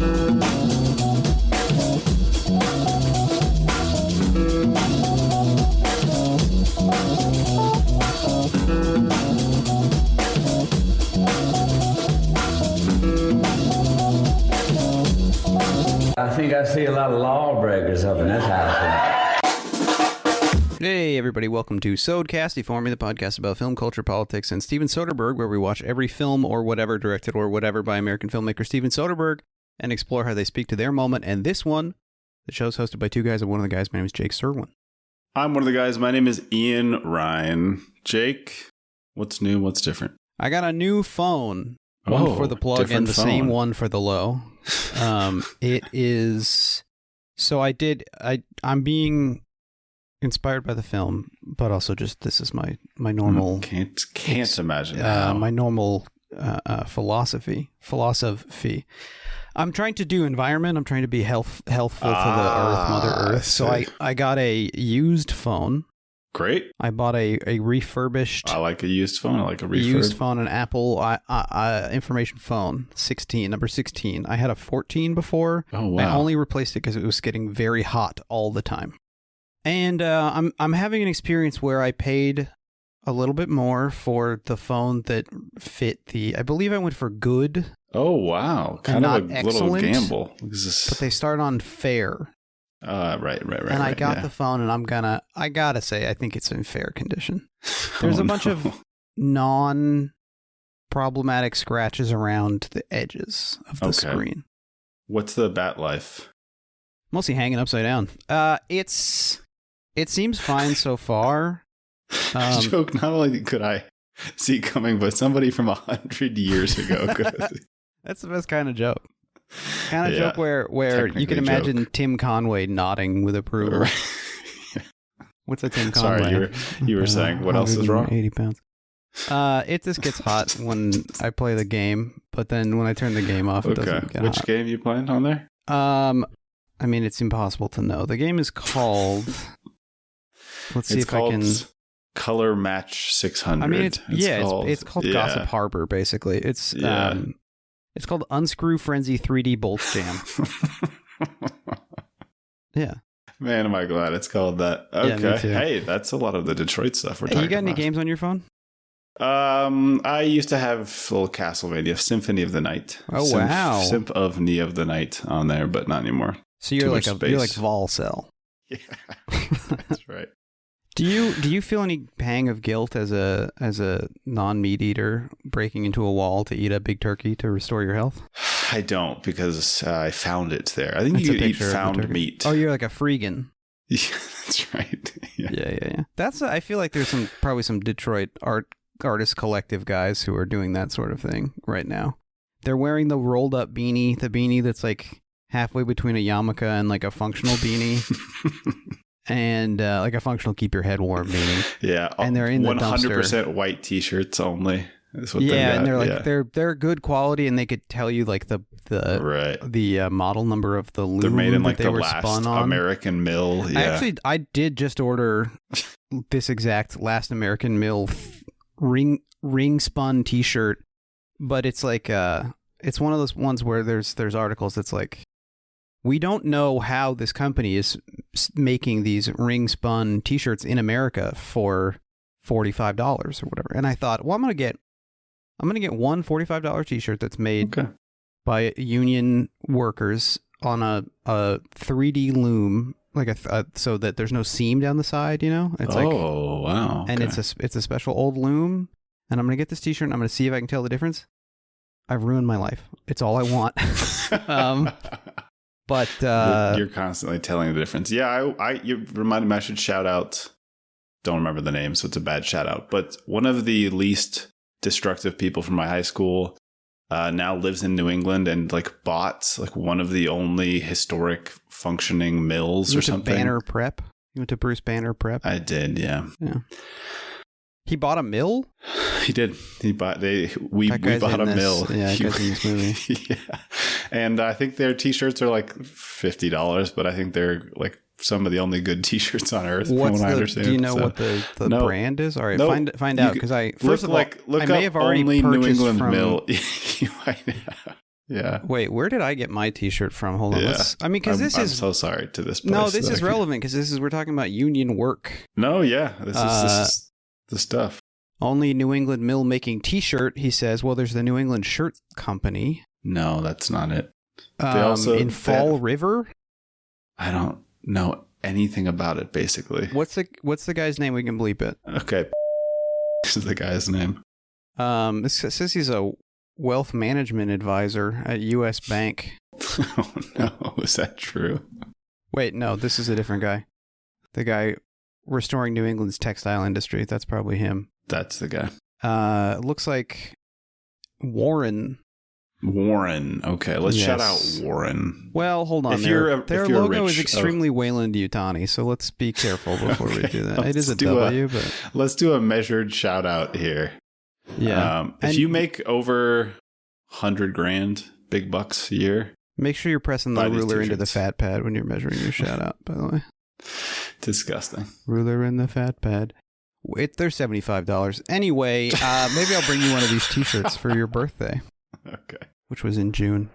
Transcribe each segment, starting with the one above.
I think I see a lot of lawbreakers up in this house. Hey everybody, welcome to Sodcast, the Formula podcast about film, culture, politics, and Steven Soderbergh, where we watch every film or whatever directed or whatever by American filmmaker Steven Soderbergh and explore how they speak to their moment. And this one, the show's hosted by two guys, and one of the guys, my name is Jake Serwin. I'm one of the guys. My name is Ian Ryan. Jake, what's new? What's different? I got a new phone. One for the plug and the same one for the low. It is... So I'm being inspired by the film, but also just this is my normal... Can't imagine my normal philosophy. I'm trying to do environment. I'm trying to be healthful to the earth, Mother Earth. So I got a used phone. Great. I bought a refurbished... I like a used phone. I like a refurb. Used phone, an Apple information phone, number 16. I had a 14 before. Oh, wow. I only replaced it because it was getting very hot all the time. And I'm having an experience where I paid a little bit more for the phone that fit I believe I went for good. Oh, wow. Kind of a little gamble. But they start on fair. Right. And I got the phone, and I gotta say, I think it's in fair condition. There's a bunch of non-problematic scratches around the edges of the screen. What's the bat life? Mostly hanging upside down. It seems fine so far. Joke, not only could I see coming, but somebody from 100 years ago could have. That's the best kind of joke. Joke where you can imagine Tim Conway nodding with approval. Right. What's a Tim Conway? Sorry, you were saying what else is wrong? 80 pounds. It just gets hot when I play the game, but then when I turn the game off, it doesn't get hot. Which game you playing on there? I mean, it's impossible to know. The game is called... Let's see if I can... Color Match 600. I mean, it's called Gossip Harbor, basically. It's called Unscrew Frenzy 3D Bolts Jam. Yeah. Man, am I glad it's called that. Okay. Yeah, me too. Hey, that's a lot of the Detroit stuff we're talking about. You got any games on your phone? I used to have a little Castlevania, Symphony of the Night. Oh, wow. Symphony of the Night on there, but not anymore. So you're like Volcel. Yeah, that's right. Do you feel any pang of guilt as a non-meat eater breaking into a wall to eat a big turkey to restore your health? I don't, because I found it there. I think you eat found meat. Oh, you're like a freegan. Yeah, that's right. Yeah. I feel like there's probably some Detroit artist collective guys who are doing that sort of thing right now. They're wearing the rolled up beanie, the beanie that's like halfway between a yarmulke and like a functional beanie. And like a functional keep your head warm beating. Yeah, and they're in the 100% white t-shirts only. Is what and they're like they're good quality, and they could tell you like the model number of the loom. They're made in like the last American Mill. Yeah. I did just order this exact last American Mill ring spun T-shirt, but it's like it's one of those ones where there's articles that's like, we don't know how this company is making these ring-spun T-shirts in America for $45 or whatever. And I thought, well, I'm gonna get one $45 T-shirt that's made by union workers on a 3D loom, like so that there's no seam down the side. You know, it's wow. And it's a special old loom. And I'm gonna get this T-shirt, and I'm gonna see if I can tell the difference. I've ruined my life. It's all I want. But you're constantly telling the difference. Yeah, you reminded me I should shout out. Don't remember the name, so it's a bad shout out. But one of the least destructive people from my high school now lives in New England and like bought like one of the only historic functioning mills or something. Banner Prep. You went to Bruce Banner Prep. I did, yeah. He bought a mill? He did. We bought a mill. Yeah, that guy's in this movie. Yeah. And I think their t-shirts are like $50, but I think they're like some of the only good t-shirts on earth. From what I understand. Do you know what the brand is? All right, find out, because I may have already only purchased New England from mill. Yeah. Wait, where did I get my T-shirt from? Hold on. Yeah. I'm so sorry to this place. No, this is relevant because we're talking about union work. No, yeah. This is the stuff. Only New England mill making T-shirt, he says. Well, there's the New England Shirt Company. No, that's not it. In Fall River? I don't know anything about it, basically. What's the guy's name? We can bleep it. Okay. This is the guy's name. It says he's a wealth management advisor at U.S. Bank. Oh, no. Is that true? Wait, no. This is a different guy. The guy restoring New England's textile industry. That's probably him. That's the guy. Looks like Warren. Okay, let's shout out Warren. Well, hold on. Their logo is extremely Wayland-Yutani, so let's be careful before we do that. It is a W, but let's do a measured shout out here. Yeah. If you make over $100,000 big bucks a year, make sure you're pressing the ruler into the fat pad when you're measuring your shout out, by the way. Disgusting. Ruler in the fat pad. They're $75. Anyway, maybe I'll bring you one of these T-shirts for your birthday. Okay. Which was in July.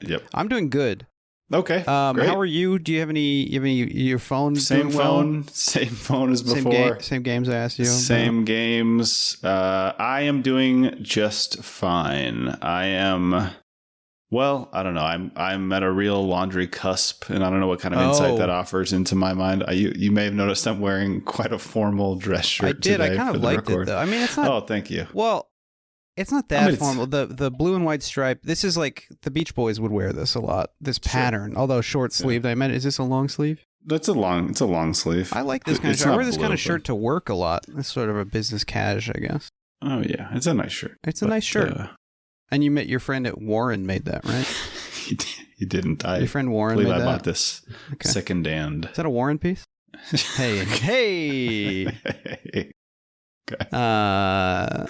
Yep. I'm doing good. Okay. Great. How are you? Do you have your phone? Same phone as before. Same games I asked you. Same games. I am doing just fine. I am. Well, I don't know. I'm at a real laundry cusp, and I don't know what kind of insight that offers into my mind. You may have noticed I'm wearing quite a formal dress shirt. I did. I kind of liked it, though. I mean, it's not. Oh, thank you. Well, it's not that formal. The blue and white stripe. This is like the Beach Boys would wear this a lot. This pattern, although short sleeved. I meant, is this a long sleeve? It's a long sleeve. I like this kind of shirt. I wear this kind of shirt to work a lot. It's sort of a business cash, I guess. Oh yeah, it's a nice shirt. It's a nice shirt. And you met your friend at Warren made that, right? He didn't. Your friend Warren made that? I bought this second-hand. Is that a Warren piece? Hey. Okay.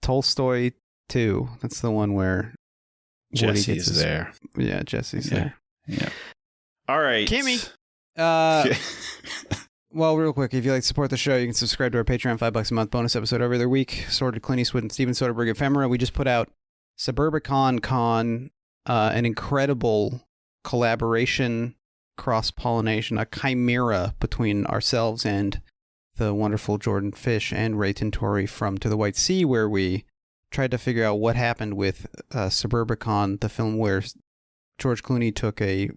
Tolstoy 2. That's the one where Jesse's there. Yeah, Jesse's there. Yeah. All right. Kimmy. Well, real quick, if you'd like to support the show, you can subscribe to our Patreon, $5 a month, bonus episode every other week. Sorted Clint Eastwood and Steven Soderbergh ephemera. We just put out Suburbicon, an incredible collaboration, cross-pollination, a chimera between ourselves and the wonderful Jordan Fish and Ray Tintori from To the White Sea, where we tried to figure out what happened with Suburbicon, the film where George Clooney took a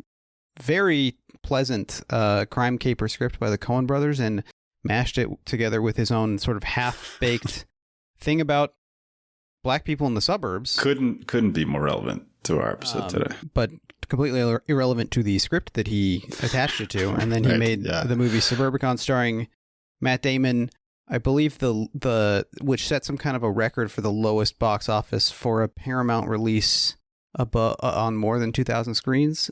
very pleasant crime caper script by the Coen brothers and mashed it together with his own sort of half-baked thing about black people in the suburbs. Couldn't be more relevant to our episode today. But completely irrelevant to the script that he attached it to. And then he made the movie Suburbicon starring Matt Damon, I believe which set some kind of a record for the lowest box office for a Paramount release on more than 2,000 screens.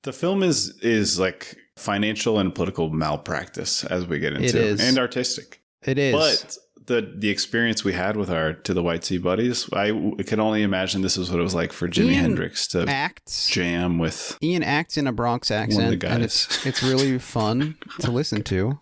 The film is like financial and political malpractice as we get into. It is. And artistic. It is. But the experience we had with our To the White Sea buddies, I can only imagine this is what it was like for Jimi Hendrix to jam with. Ian acts in a Bronx accent, one of the guys. And it's really fun to listen to.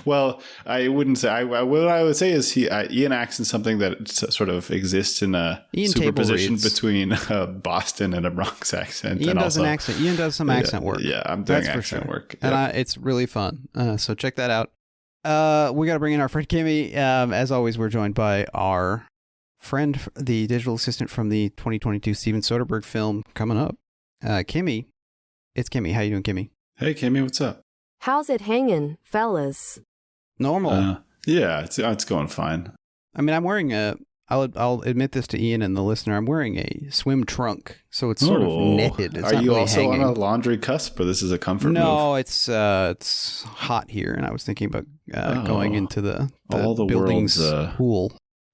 Well, I wouldn't say. What I would say is Ian acts in something that sort of exists in a superposition between Boston and a Bronx accent. Ian does an accent. Ian does some accent work. Yeah, I'm doing accent work. Yep. And it's really fun. So check that out. We got to bring in our friend Kimmy. As always, we're joined by our friend, the digital assistant from the 2022 Steven Soderbergh film coming up. Kimmy. It's Kimmy. How you doing, Kimmy? Hey, Kimmy. What's up? How's it hanging, fellas? Normal. Yeah, it's going fine. I mean, I'm wearing I'll admit this to Ian and the listener. I'm wearing a swim trunk, so it's sort of knitted. It's Are you really also hanging. on a laundry cusp, or this is a comfort move? No, it's hot here, and I was thinking about going into the building's pool.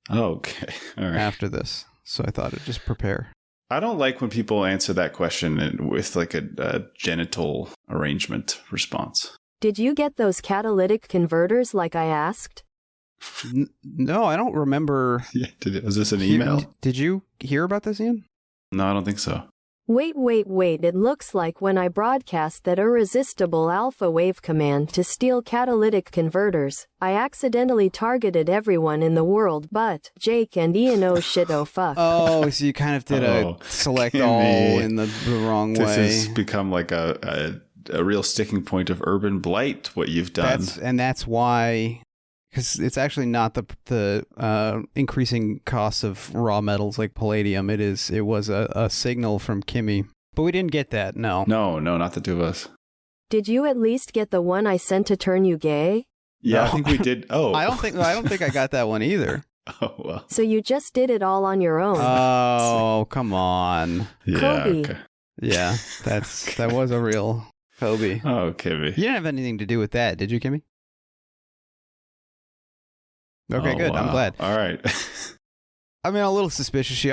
Okay, all right. After this, so I thought I'd just prepare. I don't like when people answer that question with like a genital arrangement response. Did you get those catalytic converters like I asked? No, I don't remember. Yeah, was this an email? Did you hear about this, Ian? No, I don't think so. Wait, it looks like when I broadcast that irresistible alpha wave command to steal catalytic converters, I accidentally targeted everyone in the world but Jake and Ian. Oh shit, oh fuck. Oh, so you kind of did a select Kimmy. all in the wrong way. This has become like a real sticking point of urban blight, what you've done. That's why, because it's actually not the increasing costs of raw metals like palladium. It was a signal from Kimmy, but we didn't get that. No, not the two of us. Did you at least get the one I sent to turn you gay? Yeah, No. I think we did. Oh, I don't think I got that one either. Oh well. So you just did it all on your own. Oh, come on. Yeah. Kobe. Okay. Yeah, that was a real Kobe. Oh, Kimmy. You didn't have anything to do with that, did you, Kimmy? Okay, Oh, good. I'm wow. glad. All right. I mean, a little suspicious. She's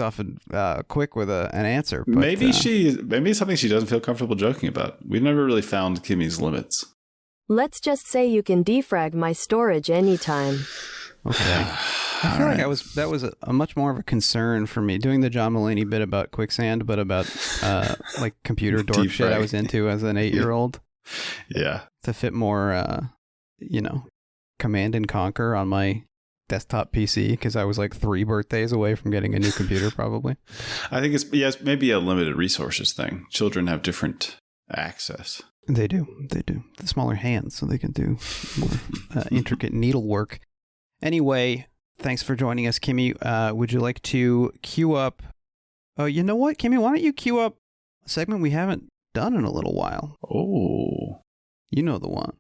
often quick with an answer. But, maybe it's something she doesn't feel comfortable joking about. We've never really found Kimmy's limits. Let's just say you can defrag my storage anytime. Okay. I feel like that was a much more of a concern for me doing the John Mulaney bit about quicksand, but about like computer dork shit I was into as an 8-year-old. Yeah. To fit more, Command and Conquer on my desktop PC because I was like 3 birthdays away from getting a new computer, probably. I think it's maybe a limited resources thing. Children have different access. They do. The smaller hands, so they can do more intricate needlework. Anyway, thanks for joining us, Kimmy. Would you like to queue up? Oh, you know what, Kimmy? Why don't you queue up a segment we haven't done in a little while? Oh. You know the one.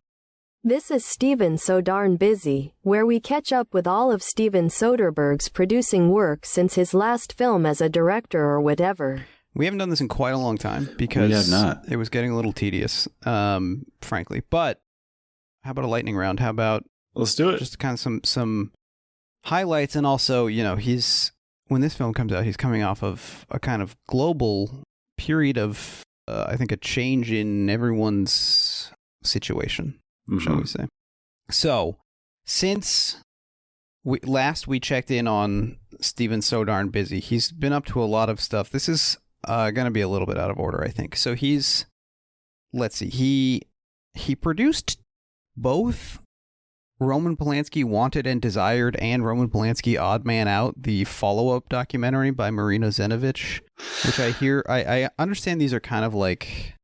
This is Steven So Darn Busy, where we catch up with all of Steven Soderbergh's producing work since his last film as a director or whatever. We haven't done this in quite a long time because We have not. It was getting a little tedious, frankly. But how about a lightning round? How about Let's do it. just kind of some highlights, and also, when this film comes out, he's coming off of a kind of global period of, I think, a change in everyone's situation, shall we say. So, since we checked in on Steven So Darn Busy, he's been up to a lot of stuff. This is going to be a little bit out of order, I think. So let's see, he produced both Roman Polanski Wanted and Desired and Roman Polanski Odd Man Out, the follow-up documentary by Marina Zenovich, which I understand these are kind of like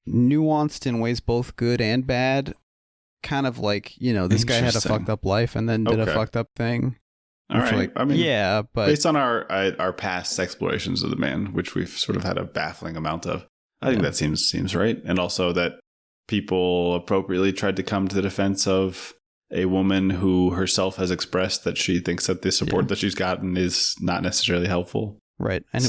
nuanced in ways both good and bad. Kind of like, this guy had a fucked up life and then did a fucked up thing. All right. Like, I mean, yeah, but based on our past explorations of the man, which we've sort of had a baffling amount of, I think that seems right. And also that people appropriately tried to come to the defense of a woman who herself has expressed that she thinks that the support that she's gotten is not necessarily helpful. Right. And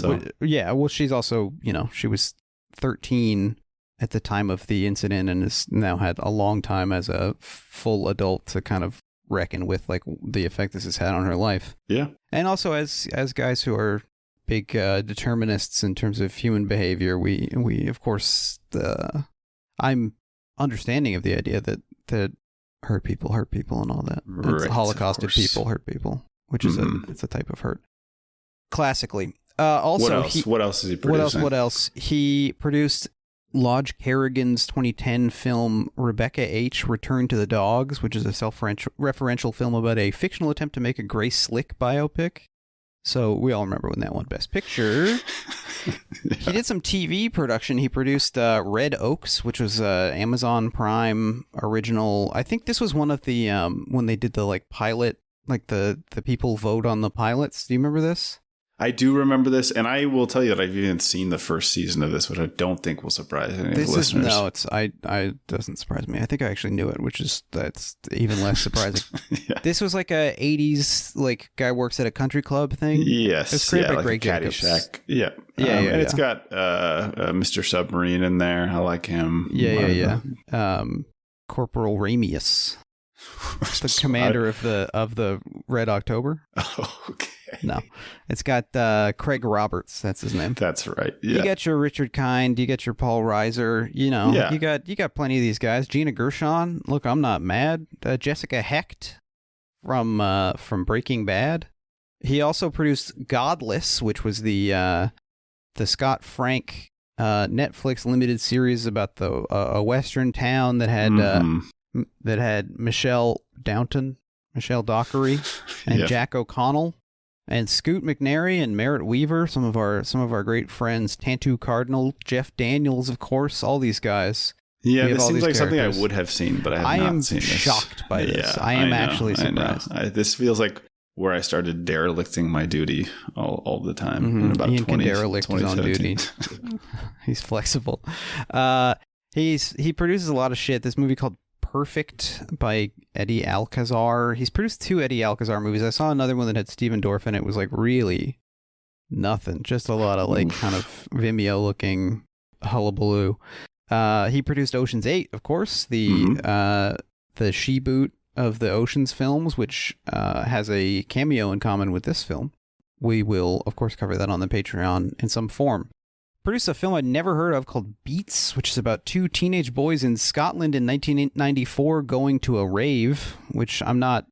she's also, she was 13 at the time of the incident and has now had a long time as a full adult to kind of reckon with like the effect this has had on her life. Yeah. And also as guys who are big determinists in terms of human behavior, we of course, I'm understanding of the idea that hurt people and all that. Right, Holocausted people hurt people, which is it's a type of hurt. Classically. Also, what else is he producing? What else? He produced Lodge Kerrigan's 2010 film Rebecca H. Return to the Dogs, which is a self-referential film about a fictional attempt to make a Grace Slick biopic. So we all remember when that won Best Picture. He did some TV production. He produced Red Oaks, which was Amazon Prime original. I think this was one of the when they did the like pilot, like the people vote on the pilots. Do you remember this? I do remember this, and I will tell you that I've even seen the first season of this, which I don't think will surprise any of the listeners. I doesn't surprise me. I think I actually knew it, that's even less surprising. Yeah. This was like a 80s like guy works at a country club thing. Yes, it's created by like Greg Jacobs. Caddyshack. Yeah, and it's got Mr. Submarine in there. I like him. Yeah. Corporal Ramius, the commander of the Red October. Oh, okay. No, it's got Craig Roberts. That's his name. That's right. Yeah. You got your Richard Kind. You got your Paul Reiser. You got plenty of these guys. Gina Gershon. Look, I'm not mad. Jessica Hecht from Breaking Bad. He also produced Godless, which was the the Scott Frank Netflix limited series about a Western town that had Michelle Dockery, and Jack O'Connell, and Scoot McNairy and Merritt Weaver, some of our great friends, Tantu Cardinal, Jeff Daniels, of course, all these guys. Yeah, this seems like something I would have seen, but I have not seen this. I am shocked by this. I am actually surprised. This feels like where I started derelicting my duty all the time. In about Ian can derelict his own duty. He's flexible. He produces a lot of shit. This movie called Perfect by Eddie Alcazar. He's produced 2 Eddie Alcazar movies. I saw another one that had Stephen Dorff in it. It was like really nothing. Just a lot of like kind of Vimeo looking hullabaloo. He produced Ocean's 8, of course, the she-boot of the Ocean's films, which has a cameo in common with this film. We will, of course, cover that on the Patreon in some form. Produced a film I'd never heard of called Beats, which is about 2 teenage boys in Scotland in 1994 going to a rave, which I'm not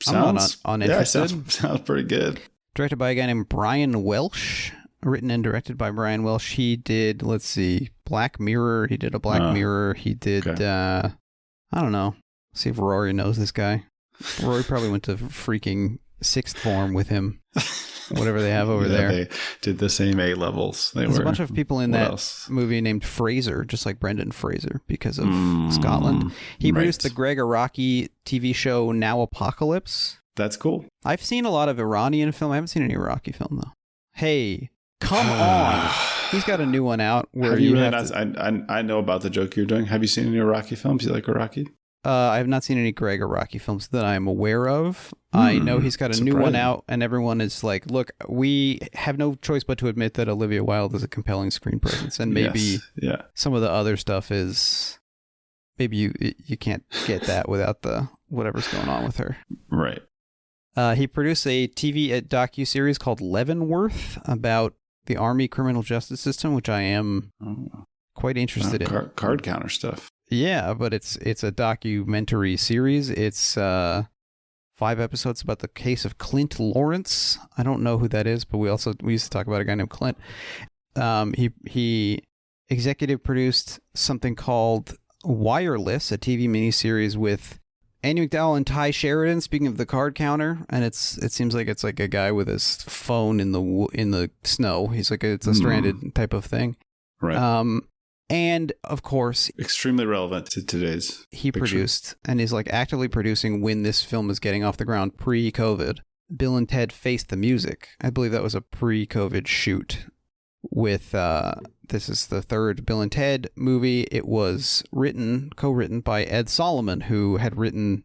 uninterested. Yeah, sounds pretty good. Directed by a guy named Brian Welsh. Written and directed by Brian Welsh. He did, let's see, Black Mirror. He did a Black Mirror. He did, I don't know. Let's see if Rory knows this guy. Rory probably went to freaking 6th form with him. Whatever they have over there. They did the same A levels. There's a bunch of people in that movie named Fraser, just like Brendan Fraser, because of Scotland. He produced the Greg Araki TV show Now Apocalypse. That's cool. I've seen a lot of Iranian film. I haven't seen any Iraqi film, though. Hey, come on. He's got a new one out where I know about the joke you're doing. Have you seen any Iraqi films? You like Iraqi? I have not seen any Greg Araki films that I am aware of. I know he's got a new one out, and everyone is like, look, we have no choice but to admit that Olivia Wilde is a compelling screen presence, and maybe some of the other stuff is, maybe you can't get that without the whatever's going on with her. Right. He produced a TV docu-series called Leavenworth about the Army criminal justice system, which I am quite interested in. Card counter stuff. Yeah, but it's a documentary series. It's 5 episodes about the case of Clint Lawrence. I don't know who that is, but we used to talk about a guy named Clint. He executive produced something called Wireless, a TV miniseries with Andy McDowell and Ty Sheridan. Speaking of the card counter, and it seems like it's like a guy with his phone in the snow. He's like it's a stranded type of thing. Right. And of course, extremely relevant to today's. He produced and is like actively producing when this film is getting off the ground pre-COVID. Bill and Ted Face the Music. I believe that was a pre-COVID shoot. With this is the 3rd Bill and Ted movie. It was co-written by Ed Solomon, who had written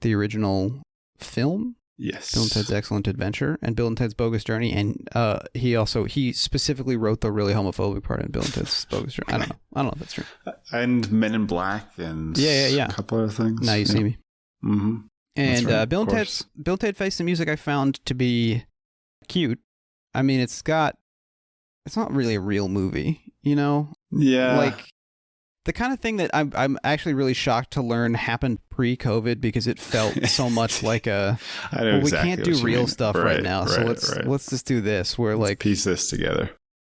the original film. Yes. Bill and Ted's Excellent Adventure and Bill and Ted's Bogus Journey, and he specifically wrote the really homophobic part in Bill and Ted's Bogus Journey. I don't know if that's true. And Men in Black and a couple other things. Now You See Me. Mm-hmm. And right, Bill and Ted Face the Music I found to be cute. I mean, it's not really a real movie, you know? Yeah. Like the kind of thing that I'm actually really shocked to learn happened pre-COVID, because it felt so much like we can't do real stuff right now, so let's just do this. Let's piece this together.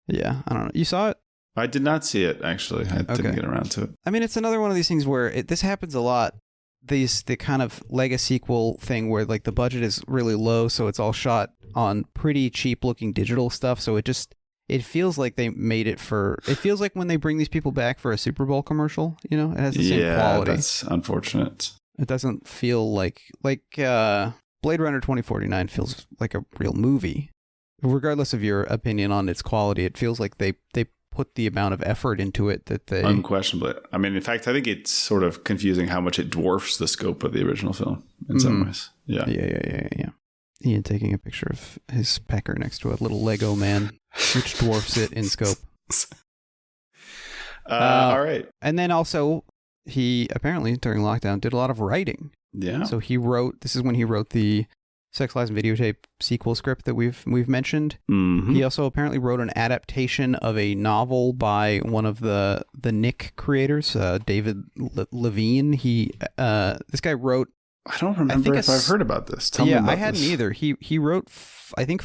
Yeah, I don't know. You saw it? I did not see it, actually. I didn't get around to it. I mean, it's another one of these things where this happens a lot. The kind of Lego sequel thing where like the budget is really low, so it's all shot on pretty cheap looking digital stuff. So it feels like they made it feels like when they bring these people back for a Super Bowl commercial, you know, it has the same quality. Yeah, that's unfortunate. It doesn't feel like Blade Runner 2049 feels like a real movie. Regardless of your opinion on its quality, it feels like they put the amount of effort into it that they... Unquestionably. I mean, in fact, I think it's sort of confusing how much it dwarfs the scope of the original film in some ways. Yeah. Yeah. Ian taking a picture of his pecker next to a little Lego man, which dwarfs it in scope. All right. And then also, he apparently, during lockdown, did a lot of writing. Yeah. So this is when he wrote the Sex, Lies, and Videotape sequel script that we've mentioned. Mm-hmm. He also apparently wrote an adaptation of a novel by one of the Nick creators, David Levine. This guy wrote I don't remember if I've heard about this. Tell me about I hadn't this. either. He wrote I think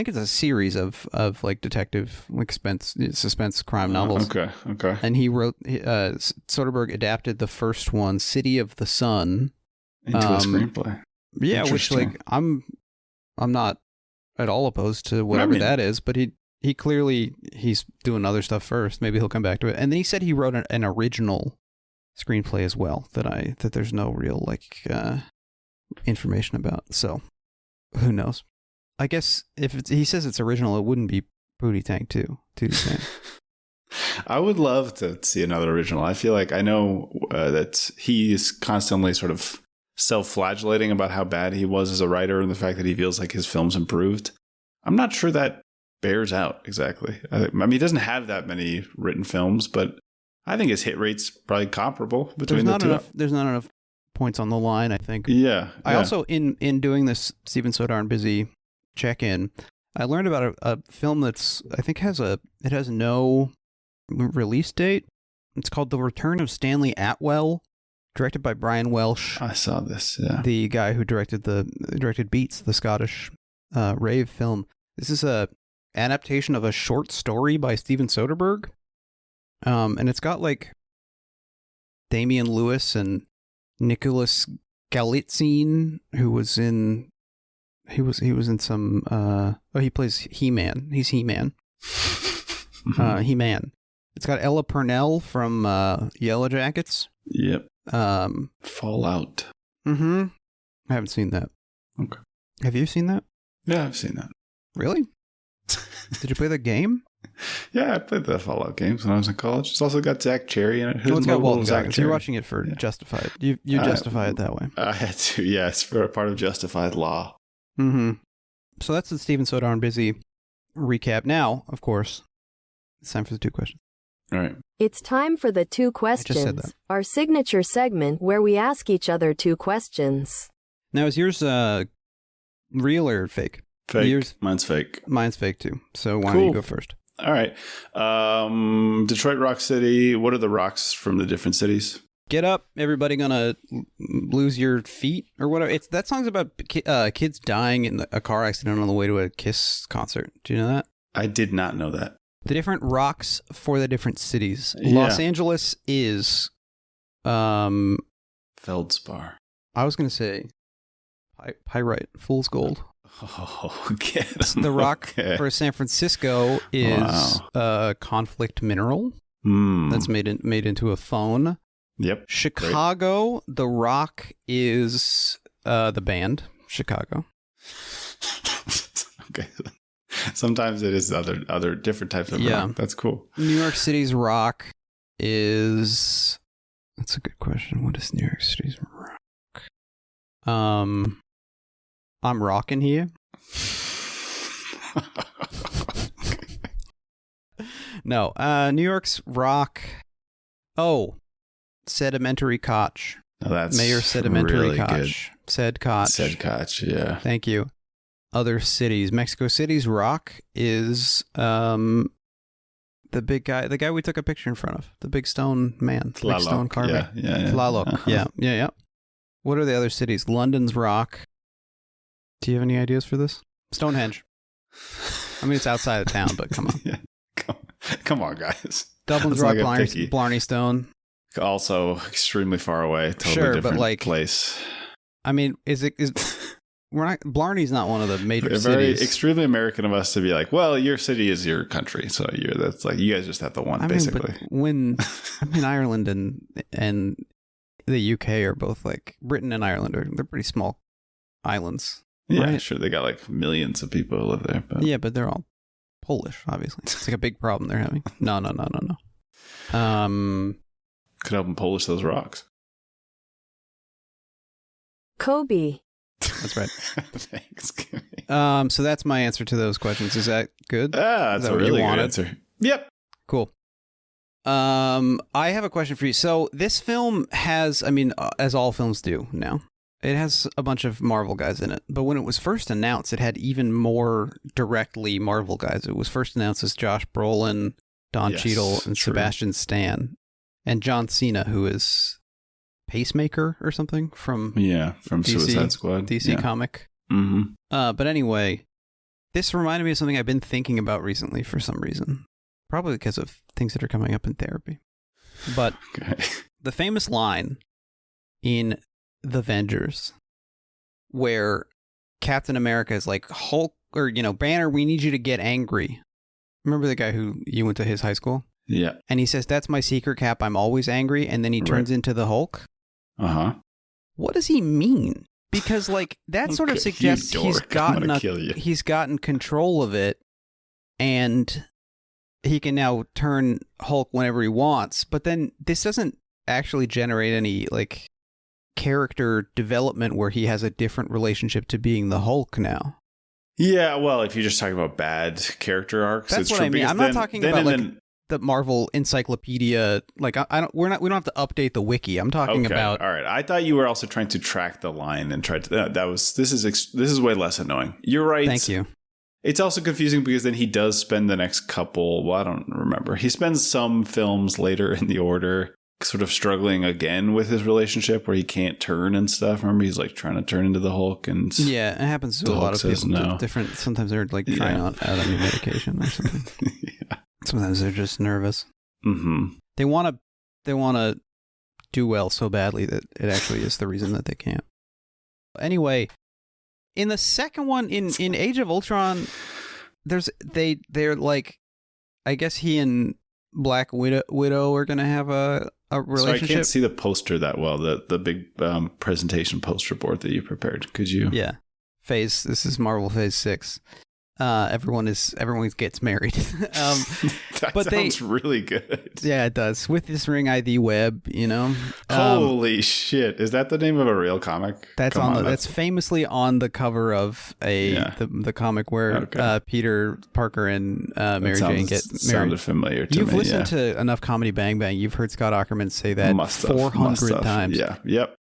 it's a series of like detective like suspense crime novels. Okay. And he wrote Soderbergh adapted the first one, City of the Sun, into a screenplay. Yeah, which like I'm not at all opposed to whatever that is, but he clearly he's doing other stuff first. Maybe he'll come back to it. And then he said he wrote an original screenplay as well that there's no real like information about. So who knows? I guess if he says it's original, it wouldn't be Booty Tank 2. I would love to see another original. I feel like I know that he's constantly sort of self-flagellating about how bad he was as a writer and the fact that he feels like his films improved. I'm not sure that bears out exactly. I mean, he doesn't have that many written films, but I think his hit rate's probably comparable between the two. There's not enough points on the line, I think. Yeah. I also, in doing this Steven So Darn Busy check-in, I learned about a film that's, I think has no release date. It's called The Return of Stanley Atwell, directed by Brian Welsh. I saw this, yeah. The guy who directed Beats, the Scottish rave film. This is a adaptation of a short story by Steven Soderbergh. And it's got like Damian Lewis and Nicholas Galitzine, who was in he was in some he plays He-Man. He's He-Man. He-Man. It's got Ella Purnell from Yellow Jackets. Yep. Fallout. Mm-hmm. I haven't seen that. Okay. Have you seen that? Yeah, I've seen that. Really? Did you play the game? Yeah, I played the Fallout games when I was in college. It's also got Zach Cherry in it. It's got Walton Goggins. You're watching it for Justified. You justify it that way. I had to, yes, for a part of Justified Law. Mm-hmm. So that's the Steven So Darn Busy recap. Now, of course, it's time for the two questions. All right. It's time for the two questions, our signature segment where we ask each other two questions. Now, is yours real or fake? Fake. Mine's fake. Mine's fake too. So why don't you go first? All right. Detroit Rock City. What are the rocks from the different cities? Get up, everybody gonna lose your feet or whatever. That song's about kids dying in a car accident on the way to a Kiss concert. Do you know that? I did not know that. The different rocks for the different cities. Yeah. Los Angeles is Feldspar. I was gonna say pyrite, fool's gold. Oh, okay. The rock for San Francisco is conflict mineral. That's made into a phone. Yep. Chicago, great. The rock is the band Chicago. Okay. Sometimes it is other different types of rock. That's cool. New York City's rock is. That's a good question. What is New York City's rock? I'm rocking here. No, New York's rock. Oh, sedimentary Koch. No, that's Mayor Sedimentary really Koch. Good. Said Koch. Said Koch, yeah. Thank you. Other cities. Mexico City's rock is the big guy, the guy we took a picture in front of, the big stone man, Tlaloc, big stone carving. Yeah. Tlaloc. Yeah. What are the other cities? London's rock. Do you have any ideas for this? Stonehenge. I mean, it's outside of town, but come on. Yeah. Come on, guys. Dublin's rock, Blarney Stone. Also extremely far away. Totally sure, different but like place. I mean, we're not. Blarney's not one of the major cities. Very extremely American of us to be like, well, your city is your country, so that's like you guys just have the one, basically. But Ireland and the UK are both like Britain and Ireland they're pretty small islands. Yeah, right? Sure. They got like millions of people who live there. But. Yeah, but they're all Polish, obviously. It's like a big problem they're having. No. Could help them polish those rocks. Kobe. That's right. Thanks, Kimmy. So that's my answer to those questions. Is that good? That's a really good answer. Yep. Cool. I have a question for you. So this film has, as all films do now, it has a bunch of Marvel guys in it. But when it was first announced, it had even more directly Marvel guys. It was first announced as Josh Brolin, Don Cheadle, and true. Sebastian Stan, and John Cena, who is Pacemaker or something from from DC, Suicide Squad. DC comic. Mm-hmm. But anyway, this reminded me of something I've been thinking about recently for some reason. Probably because of things that are coming up in therapy. But the famous line in The Avengers where Captain America is like, Hulk, or, Banner, we need you to get angry. Remember the guy who you went to his high school? Yeah. And he says, that's my secret, Cap, I'm always angry. And then he turns into the Hulk. Uh-huh. What does he mean? Because, that sort of suggests he's gotten control of it, and he can now turn Hulk whenever he wants. But then this doesn't actually generate any, character development where he has a different relationship to being the Hulk now. Yeah, well, if you're just talking about bad character arcs, that's it's what true. I mean. I'm not talking about the Marvel encyclopedia. We don't have to update the wiki. I'm talking about. All right. I thought you were also trying to track the line and try to. This is way less annoying. You're right. Thank you. It's also confusing because then he does spend the next couple. Well, I don't remember. He spends some films later in the order sort of struggling again with his relationship where he can't turn and stuff. Remember, he's trying to turn into the Hulk, and yeah, it happens to a lot of people. No. Different. Sometimes they're trying out a new medication or something. Yeah. Sometimes they're just nervous. Mm-hmm. They want to do well so badly that it actually is the reason that they can't. Anyway, in the second one, in Age of Ultron, they're I guess he and Black Widow are gonna have a relationship. So I can't see the poster that well. The big presentation poster board that you prepared. Could you? Yeah. This is Marvel Phase 6. Everyone gets married. That sounds really good. Yeah, it does. With this Ring ID web, Holy shit! Is that the name of a real comic? That's famously on the cover of the comic where Peter Parker and Mary Jane get married. Sounded familiar to me. You've listened to enough Comedy Bang Bang. You've heard Scott Aukerman say that 400 times. Yeah. Yep.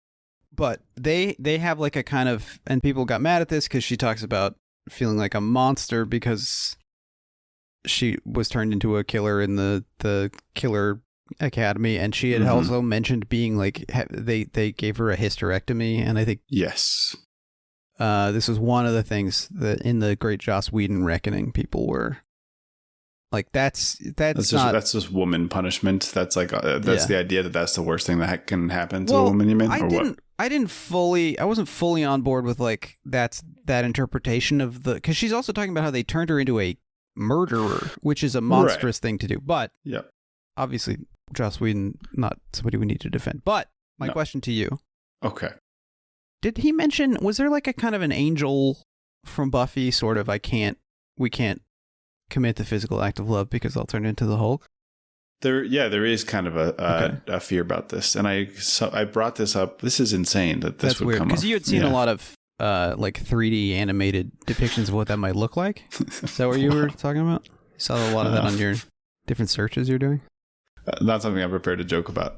But they have a kind of, and people got mad at this because she talks about feeling like a monster because she was turned into a killer in the Killer Academy, and she had also mentioned being they gave her a hysterectomy, and I think yes, this was one of the things that in the Great Joss Whedon Reckoning people were that's just woman punishment. That's the idea that's the worst thing that can happen to a woman. You mean? I wasn't fully on board with that interpretation of because she's also talking about how they turned her into a murderer, which is a monstrous thing to do. But obviously, Joss Whedon, not somebody we need to defend. But my question to you, okay, did he mention, was there a kind of an angel from Buffy sort of we can't commit the physical act of love because I'll turn into the Hulk? There is kind of a fear about this, and I brought this up. This is insane that this That's would weird, come up because you had seen a lot of 3D animated depictions of what that might look like. Is that what you were talking about? You saw a lot of that on your different searches you're doing. Not something I'm prepared to joke about.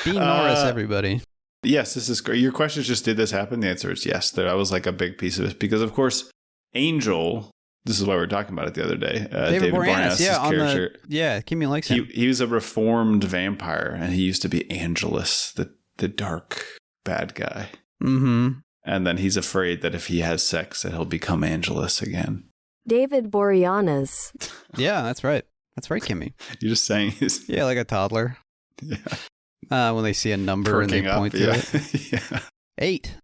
Dean Norris, everybody. Yes, this is great. Your question is just, did this happen? The answer is yes. That was a big piece of it because, of course, Angel. This is why we were talking about it the other day. David Boreanaz, character. Kimmy likes him. He was a reformed vampire, and he used to be Angelus, the dark bad guy. Mm-hmm. And then he's afraid that if he has sex, that he'll become Angelus again. David Boreanaz. Yeah, that's right. That's right, Kimmy. You're just saying his... Yeah, like a toddler. Yeah. When they see a number and they point to it. Yeah. 8.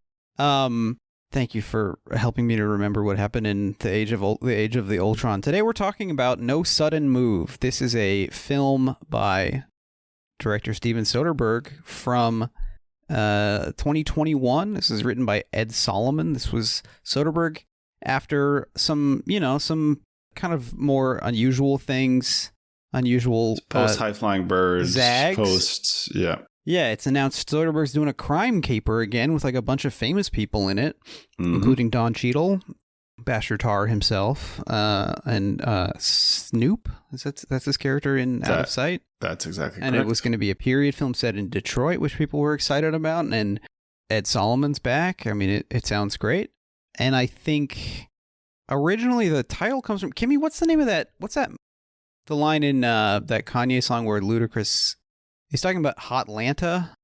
Thank you for helping me to remember what happened in the Age of the Ultron. Today we're talking about No Sudden Move. This is a film by director Steven Soderbergh from 2021. This is written by Ed Solomon. This was Soderbergh after some kind of more unusual things, post High Flying Birds, zags. Posts, yeah. Yeah, it's announced Soderbergh's doing a crime caper again with a bunch of famous people in it, including Don Cheadle, Bashir Tarr himself, and Snoop. That's his character in Out of Sight. That's exactly correct. And it was going to be a period film set in Detroit, which people were excited about. And Ed Solomon's back. I mean, it sounds great. And I think originally the title comes from Kimmy. What's the name of that? What's that? The line in that Kanye song where Ludacris He's talking about Hotlanta.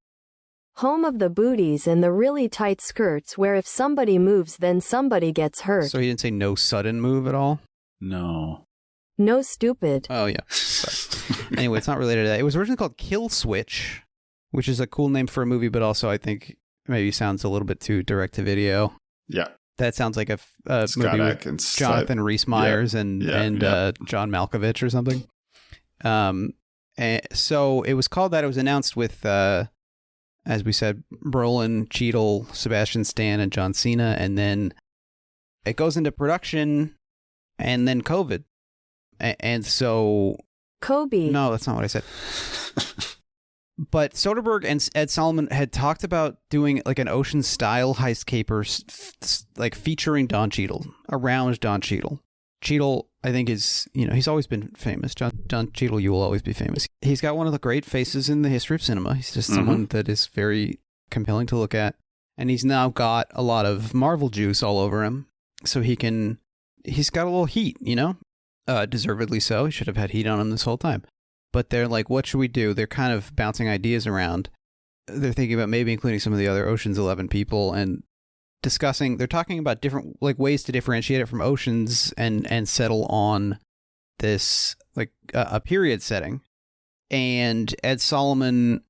Home of the booties and the really tight skirts where if somebody moves then somebody gets hurt. So he didn't say no sudden move at all? No. No, stupid. Oh, yeah. Sorry. Anyway, it's not related to that. It was originally called Kill Switch, which is a cool name for a movie, but also I think maybe sounds a little bit too direct to video. Yeah. That sounds like a Scott movie Adkins with Jonathan Rhys Meyers and John Malkovich or something. And so it was called that. It was announced with, as we said, Brolin, Cheadle, Sebastian Stan, and John Cena, and then it goes into production, and then COVID. And so... Kobe. No, that's not what I said. But Soderbergh and Ed Solomon had talked about doing like an Ocean-style heist caper, like featuring Don Cheadle, around Don Cheadle. Cheadle, I think, is, he's always been famous. Don Cheadle, you will always be famous. He's got one of the great faces in the history of cinema. He's just someone that is very compelling to look at. And he's now got a lot of Marvel juice all over him. So he's got a little heat, deservedly so. He should have had heat on him this whole time. But they're like, what should we do? They're kind of bouncing ideas around. They're thinking about maybe including some of the other Ocean's 11 people and they're talking about different like ways to differentiate it from Ocean's and settle on this like a period setting. And Ed Solomon,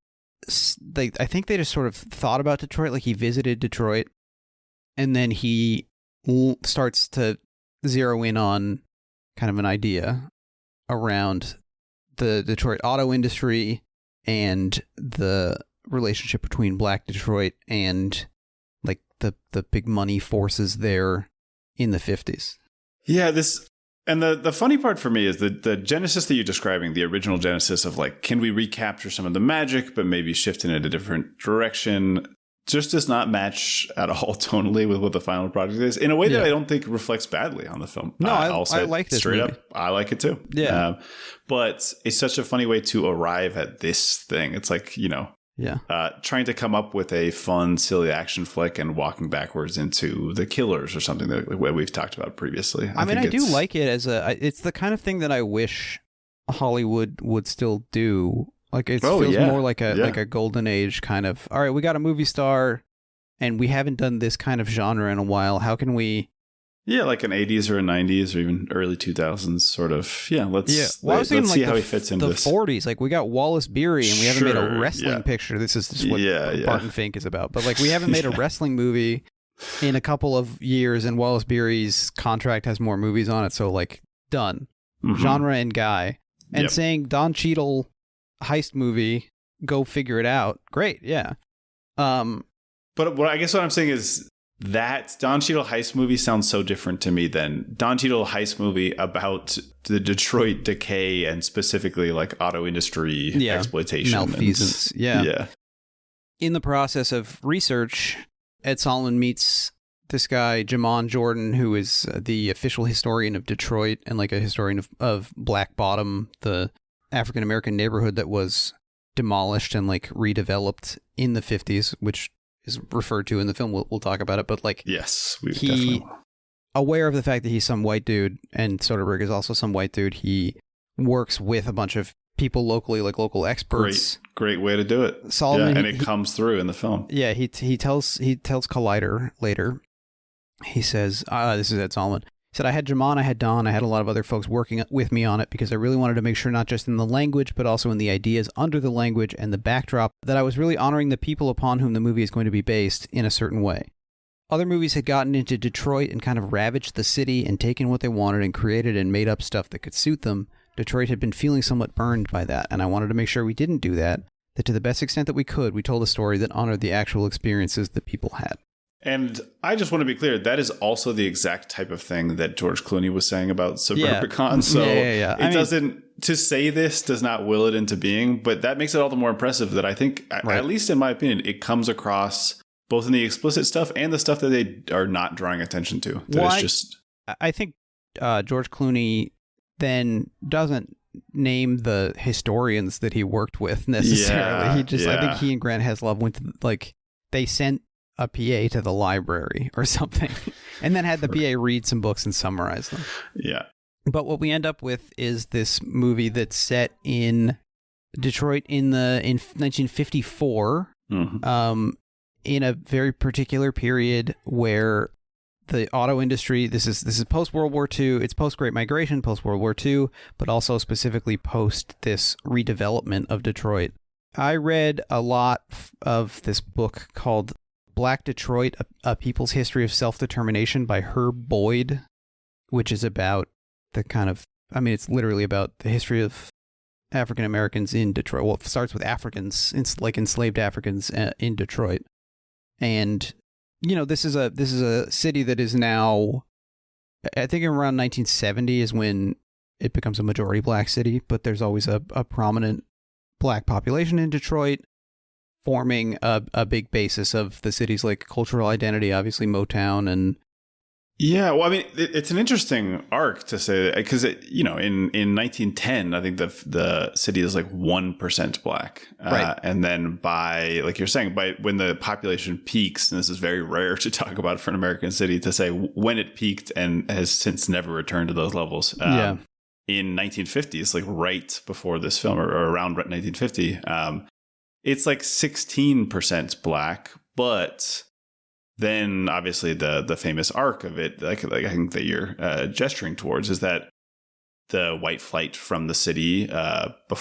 I think they just sort of thought about Detroit, like he visited Detroit, and then he starts to zero in on kind of an idea around the Detroit auto industry and the relationship between Black Detroit and like the big money forces there in the 50s. Yeah, and the funny part for me is the genesis that you're describing, the original genesis of like, can we recapture some of the magic, but maybe shift in a different direction, just does not match at all tonally with what the final project is in a way that I don't think reflects badly on the film. No, I like this straight movie. up. I like it too. Yeah. But it's such a funny way to arrive at this thing. It's like, trying to come up with a fun, silly action flick and walking backwards into The Killers or something that we've talked about previously. I do like it it's the kind of thing that I wish Hollywood would still do. Like it feels more like a golden age kind of, all right, we got a movie star and we haven't done this kind of genre in a while. How can we... Yeah, like an 80s or a 90s or even early 2000s sort of. Yeah, let's see how he fits into this. The 40s, like we got Wallace Beery and we haven't made a wrestling picture. This is just what Barton Fink is about. But like we haven't made a wrestling movie in a couple of years and Wallace Beery's contract has more movies on it. So like done. Genre and guy. And saying Don Cheadle heist movie, go figure it out. Great, yeah. But I guess what I'm saying is that Don Cheadle heist movie sounds so different to me than Don Cheadle heist movie about the Detroit decay and specifically like auto industry exploitation. Malfeasance. Yeah. In the process of research, Ed Solomon meets this guy, Jamon Jordan, who is the official historian of Detroit and like a historian of Black Bottom, the African-American neighborhood that was demolished and like redeveloped in the 50s, which is referred to in the film. We'll talk about it, but like, yes, we definitely will. Aware of the fact that he's some white dude and Soderbergh is also some white dude, he works with a bunch of people locally, like local experts. Great way to do it. Solomon, and it comes through in the film. Yeah, he tells Collider later. He says, this is Ed Solomon. He said, I had Jamon, I had Don, I had a lot of other folks working with me on it because I really wanted to make sure not just in the language, but also in the ideas under the language and the backdrop that I was really honoring the people upon whom the movie is going to be based in a certain way. Other movies had gotten into Detroit and kind of ravaged the city and taken what they wanted and created and made up stuff that could suit them. Detroit had been feeling somewhat burned by that, and I wanted to make sure we didn't do that, that to the best extent that we could, we told a story that honored the actual experiences that people had. And I just want to be clear, that is also the exact type of thing that George Clooney was saying about Suburbicon. So to say this does not will it into being, but that makes it all the more impressive that I think, at least in my opinion, it comes across both in the explicit stuff and the stuff that they are not drawing attention to. I think George Clooney then doesn't name the historians that he worked with necessarily. I think he and Grant Heslov went to, like, they sent a PA to the library or something and then had the PA read some books and summarize them. Yeah. But what we end up with is this movie that's set in Detroit in 1954, in a very particular period where the auto industry, this is post World War II, it's post Great Migration, post World War II, but also specifically post this redevelopment of Detroit. I read a lot of this book called Black Detroit, A People's History of Self-Determination by Herb Boyd, which is about the kind of, I mean, it's literally about the history of African Americans in Detroit. Well, it starts with Africans, like enslaved Africans in Detroit. And, you know, this is a city that is now, I think around 1970 is when it becomes a majority black city, but there's always a prominent black population in Detroit, forming a big basis of the city's like cultural identity, obviously Motown. And yeah, well, I mean, it's an interesting arc to say, because you know, in 1910, I think the city is like 1% black, right. And then by, like you're saying, by when the population peaks, and this is very rare to talk about for an American city, to say when it peaked and has since never returned to those levels. In 1950s, like right before this film, or around 1950, it's like 16% black, but then obviously the famous arc of it, like I think that you're gesturing towards, is that the white flight from the city,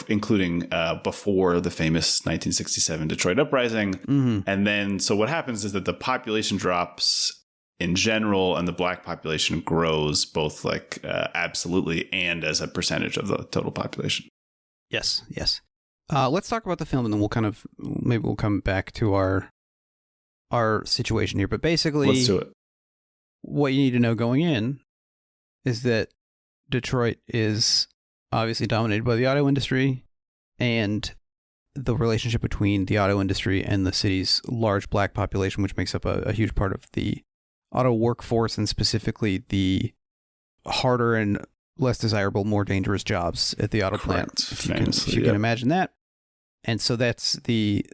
including before the famous 1967 Detroit uprising. Mm-hmm. And then, so what happens is that the population drops in general, and the black population grows both like absolutely and as a percentage of the total population. Yes. Let's talk about the film, and then maybe we'll come back to our situation here. But basically, let's do it. What you need to know going in is that Detroit is obviously dominated by the auto industry, and the relationship between the auto industry and the city's large black population, which makes up a huge part of the auto workforce, and specifically the harder and less desirable, more dangerous jobs at the auto plant. If you can imagine that. And so that's the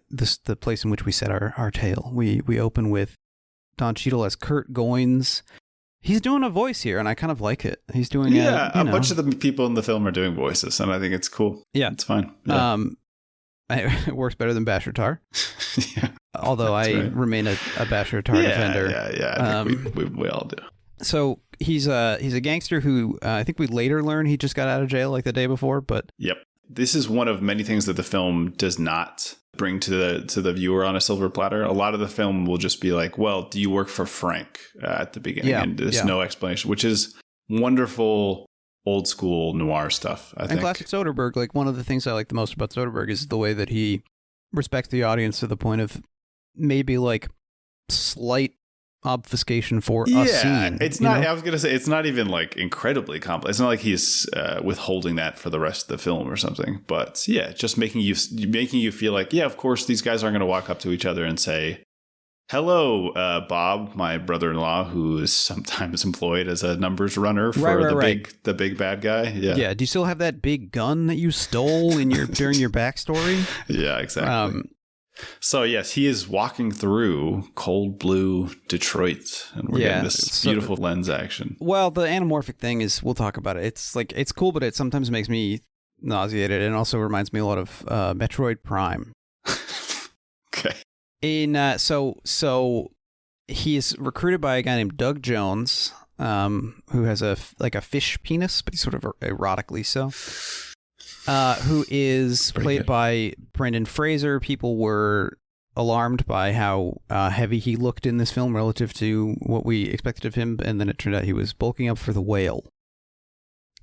place in which we set our tale. We open with Don Cheadle as Kurt Goins. He's doing a voice here, and I kind of like it. He's doing a bunch of the people in the film are doing voices, and I think it's cool. Yeah, it's fine. Yeah. It works better than Basher Tar. Yeah, although I remain a Basher Tar defender. Yeah. I think we all do. So he's a gangster who I think we later learn he just got out of jail like the day before. But yep, this is one of many things that the film does not bring to the viewer on a silver platter. A lot of the film will just be like, "Well, do you work for Frank?" At the beginning, and there's no explanation, which is wonderful. Old school noir stuff, I think. And classic Soderbergh, like one of the things I like the most about Soderbergh is the way that he respects the audience to the point of maybe like slight obfuscation for a scene. It's not, I was going to say, it's not even like incredibly complex. It's not like he's withholding that for the rest of the film or something. But yeah, just making you feel like, yeah, of course, these guys aren't going to walk up to each other and say, "Hello, Bob, my brother-in-law, who is sometimes employed as a numbers runner for the big bad guy." Yeah. Yeah. Do you still have that big gun that you stole in during your backstory? Yeah, exactly. So yes, he is walking through cold blue Detroit, and we're getting this beautiful lens action. Well, the anamorphic thing is, we'll talk about it. It's like, it's cool, but it sometimes makes me nauseated, and also reminds me a lot of Metroid Prime. Okay. So he is recruited by a guy named Doug Jones, who has a fish penis, but he's sort of erotically so. Who is played by Brendan Fraser. People were alarmed by how heavy he looked in this film relative to what we expected of him, and then it turned out he was bulking up for The Whale.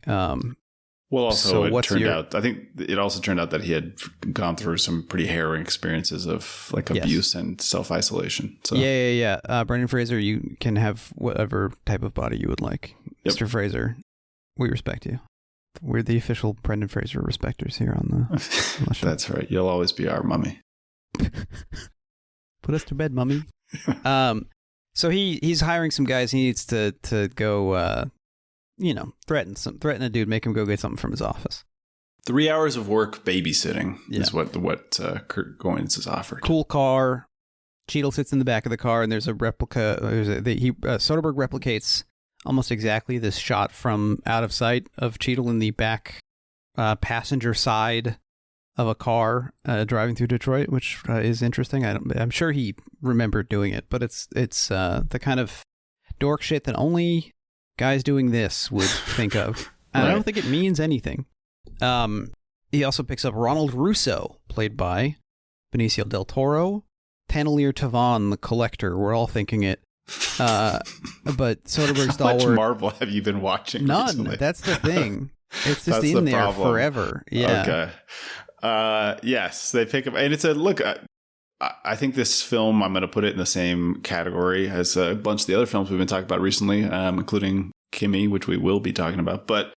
Well, also, I think it also turned out that he had gone through some pretty harrowing experiences of like abuse and self-isolation. So. Yeah. Brendan Fraser, you can have whatever type of body you would like. Yep. Mr. Fraser, we respect you. We're the official Brendan Fraser respecters here on the show. That's right. You'll always be our mummy. Put us to bed, mummy. So he's hiring some guys. He needs to go, threaten a dude, make him go get something from his office. 3 hours of work babysitting is what Kurt Goins is offered. Cool car. Cheadle sits in the back of the car, and there's a replica. Soderbergh replicates almost exactly this shot from out of sight of Cheadle in the back passenger side of a car driving through Detroit, which is interesting. I'm sure he remembered doing it, but it's the kind of dork shit that only guys doing this would think of. And I don't think it means anything. He also picks up Ronald Russo, played by Benicio del Toro. Tanelier Tavan, the collector. We're all thinking it. But Soderbergh's stalwart. How much Marvel have you been watching? None. Recently? That's the thing. It's just in there problem. Forever. Yeah. Okay. Yes, they pick up, and it's a look. I think this film, I'm going to put it in the same category as a bunch of the other films we've been talking about recently, including Kimmy, which we will be talking about. But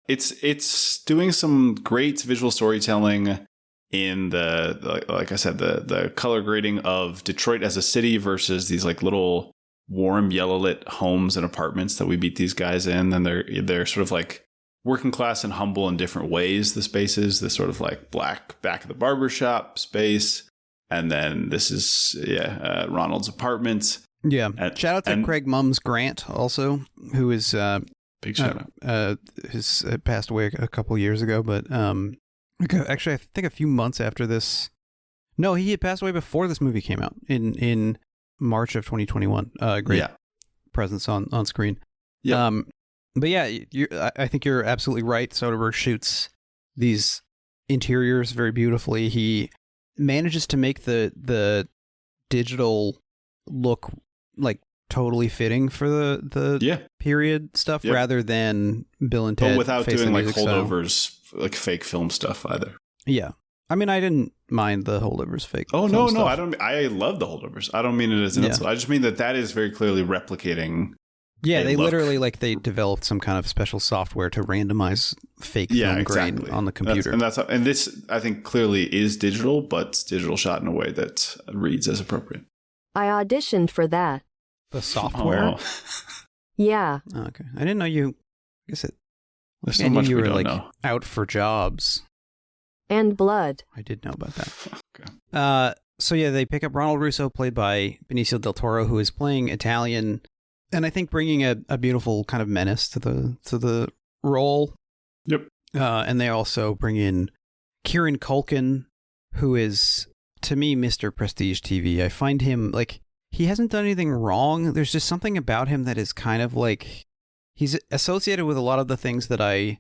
it's doing some great visual storytelling in the, like I said, the color grading of Detroit as a city versus these like little warm yellow lit homes and apartments that we meet these guys in, and they're sort of like working class and humble in different ways. The spaces, the sort of like black back of the barbershop space, and then this is Ronald's apartment. Yeah, shout out to Craig Mums Grant also, who is big shout out. Has passed away a couple years ago, but actually I think a few months after this. No, he had passed away before this movie came out in March of 2021. Great presence on screen. Yeah. But yeah, I think you're absolutely right. Soderbergh shoots these interiors very beautifully. He manages to make the digital look like totally fitting for the period stuff rather than Bill and Ted. But without doing like holdovers, like fake film stuff either. Yeah. I mean, I didn't mind the holdovers fake. Oh, no, stuff. I love the holdovers. I don't mean it as an insult. I just mean that is very clearly replicating. Yeah, they literally they developed some kind of special software to randomize fake film grain on the computer. And this, I think, clearly is digital, but digital shot in a way that reads as appropriate. I auditioned for that. The software? Oh. Yeah. Oh, okay. I didn't know you. I guess there's so much you we were don't know. Out for jobs. And blood. I did know about that. Okay. So yeah, they pick up Ronald Russo, played by Benicio del Toro, who is playing Italian. And I think bringing a beautiful kind of menace to the role. Yep. And they also bring in Kieran Culkin, who is, to me, Mr. Prestige TV. I find him, like, he hasn't done anything wrong. There's just something about him that is kind of like, he's associated with a lot of the things that I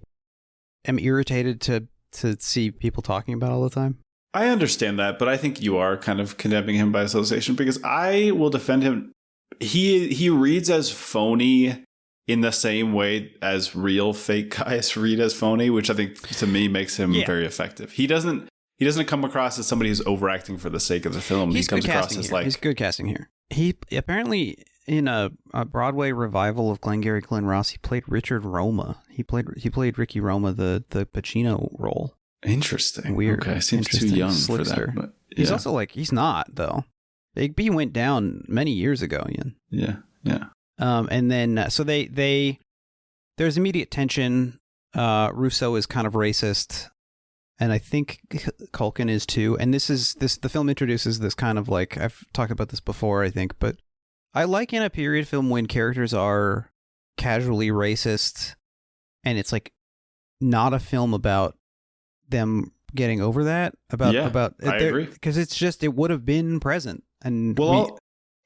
am irritated to see people talking about all the time. I understand that, but I think you are kind of condemning him by association, because I will defend him. He reads as phony in the same way as real fake guys read as phony, which I think to me makes him very effective. He doesn't come across as somebody who's overacting for the sake of the film. He comes across as like, he's good casting here. He apparently in a Broadway revival of Glengarry Glen Ross, he played Richard Roma. He played Ricky Roma, the Pacino role. Interesting. Weird. Okay, seems too young Slickster. for that. But he's also like, he's not though. Big B went down many years ago, Ian. Yeah. And then so they there's immediate tension. Russo is kind of racist, and I think Culkin is too. And the film introduces this kind of like, I've talked about this before, I think, but I like in a period film when characters are casually racist, and it's like not a film about them getting over that. About I agree, because it's just, it would have been present. And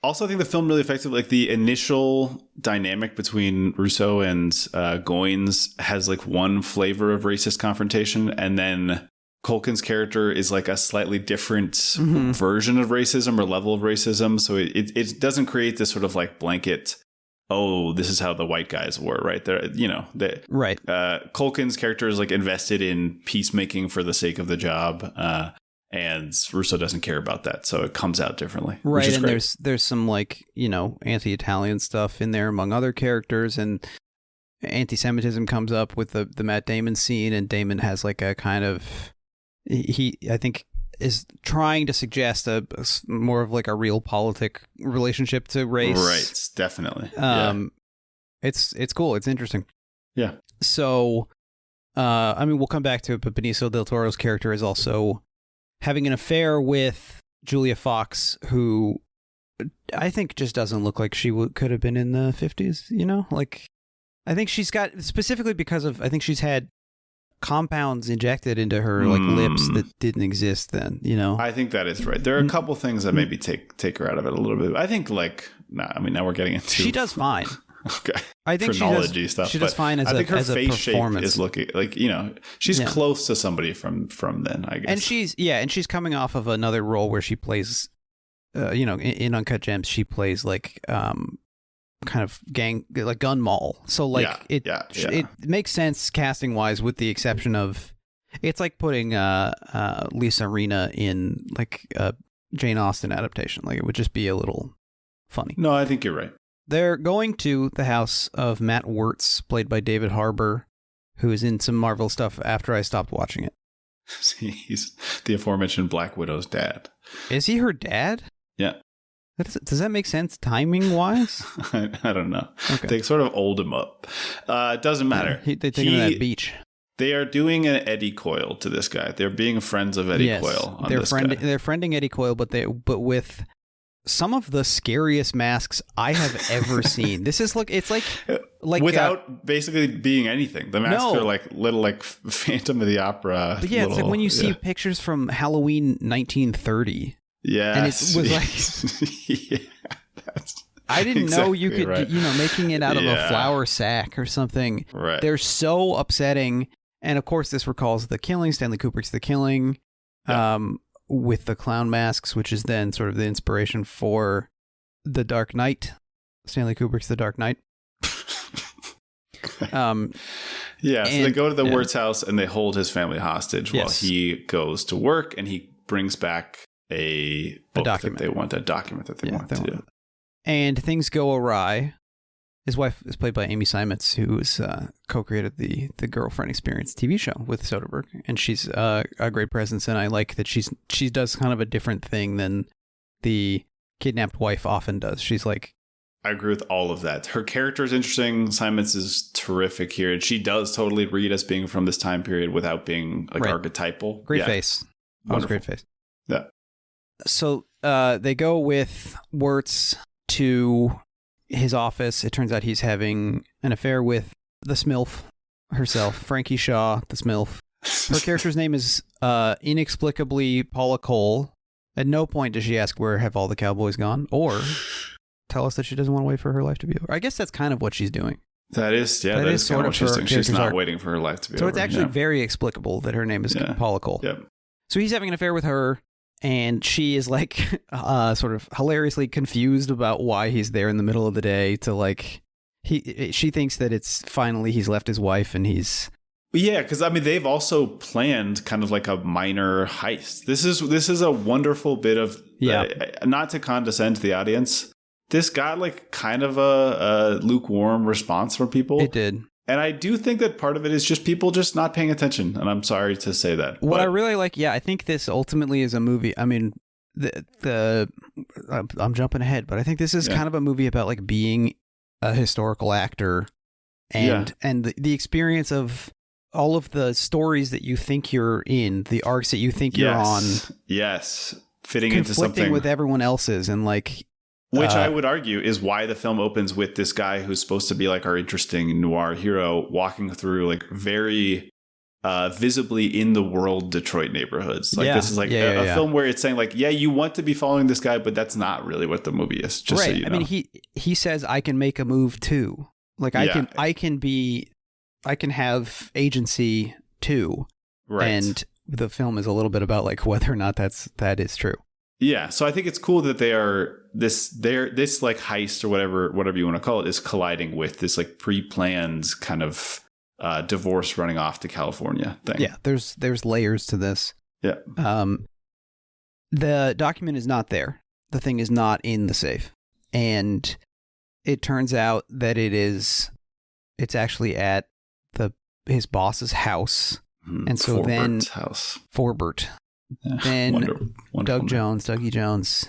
also I think the film really affected like the initial dynamic between Russo and Goines has like one flavor of racist confrontation, and then Culkin's character is like a slightly different version of racism or level of racism. So it doesn't create this sort of like blanket, oh, this is how the white guys were, right? Right. Culkin's character is like invested in peacemaking for the sake of the job. And Russo doesn't care about that, so it comes out differently. Right, and there's some like, anti-Italian stuff in there among other characters, and anti-Semitism comes up with the Matt Damon scene, and Damon has like a kind of, he I think is trying to suggest a more of like a real politic relationship to race. Right, definitely. It's cool. It's interesting. Yeah. So, I mean, we'll come back to it, but Benicio del Toro's character is also having an affair with Julia Fox, who I think just doesn't look like she could have been in the 50s, Like, I think she's got, specifically because of, I think she's had compounds injected into her like lips that didn't exist then, you know? I think that is right. There are a couple things that maybe take her out of it a little bit. I think like, now we're getting into... She does fine. Okay. I think phrenology stuff. She does fine as I think her as face a performance. shape is looking like, you know, she's close to somebody from then, I guess. And she's coming off of another role where she plays, you know, in Uncut Gems, she plays like kind of gun mall. So like it makes sense casting wise, with the exception of it's like putting Lisa Rinna in like a Jane Austen adaptation. Like it would just be a little funny. No, I think you're right. They're going to the house of Matt Wirtz, played by David Harbour, who is in some Marvel stuff after I stopped watching it. He's the aforementioned Black Widow's dad. Is he her dad? Yeah. Does that make sense timing-wise? I don't know. Okay. They sort of old him up. It doesn't matter. They take him to that beach. They are doing an Eddie Coyle to this guy. They're being friends of Eddie Coyle on this guy. They're friending Eddie Coyle, but with some of the scariest masks I have ever seen. It's like without basically being anything. The masks are like little like Phantom of the Opera. But it's like when you see pictures from Halloween 1930. Yeah, and it was like, I didn't know you could, right. you know, making it out of a flour sack or something. Right. They're so upsetting, and of course, this recalls The Killing, Stanley Kubrick's The Killing. With the clown masks, which is then sort of the inspiration for The Dark Knight, Stanley Kubrick's The Dark Knight. So they go to the Wirtz house and they hold his family hostage while he goes to work, and he brings back a document that they want to do. And things go awry. His wife is played by Amy Seimetz, who is co-created the Girlfriend Experience TV show with Soderbergh, and she's a great presence. And I like that she does kind of a different thing than the kidnapped wife often does. She's like, I agree with all of that. Her character is interesting. Seimetz is terrific here, and she does totally read as being from this time period without being like archetypal. Great face. Always great face. Yeah. So they go with Wirtz to his office. It turns out he's having an affair with the Smilf herself, Frankie Shaw, the Smilf. Her character's name is inexplicably Paula Cole. At no point does she ask where have all the cowboys gone, or tell us that she doesn't want to wait for her life to be over. I guess that's kind of what she's doing. That is kind of what she's doing. She's not waiting for her life to be over. So it's actually very explicable that her name is Paula Cole. Yep. So he's having an affair with her, and she is like sort of hilariously confused about why he's there in the middle of the day to like she thinks that it's finally he's left his wife and he's because I mean they've also planned kind of like a minor heist. This is a wonderful bit of not to condescend to the audience. This got like kind of a lukewarm response from people. It did. And I do think that part of it is just people just not paying attention. And I'm sorry to say that. What I really like, I think this ultimately is a movie. I mean, I'm jumping ahead, but I think this is kind of a movie about like being a historical actor and the experience of all of the stories that you think you're in, the arcs that you think you're on. Yes. Fitting into something with everyone else's and like. Which I would argue is why the film opens with this guy who's supposed to be like our interesting noir hero walking through like very visibly in the world Detroit neighborhoods. Like this is like a film where it's saying like, you want to be following this guy, but that's not really what the movie is. Just so you know. I mean, he says, I can make a move too. Like I can have agency too. Right. And the film is a little bit about like whether or not that is true. Yeah, so I think it's cool that this like heist or whatever you want to call it is colliding with this like pre-planned kind of divorce running off to California thing. Yeah, there's layers to this. Yeah. The document is not there. The thing is not in the safe, and it turns out that it's actually at his boss's house, and so Forbert's house. Forbert. Then Dougie Jones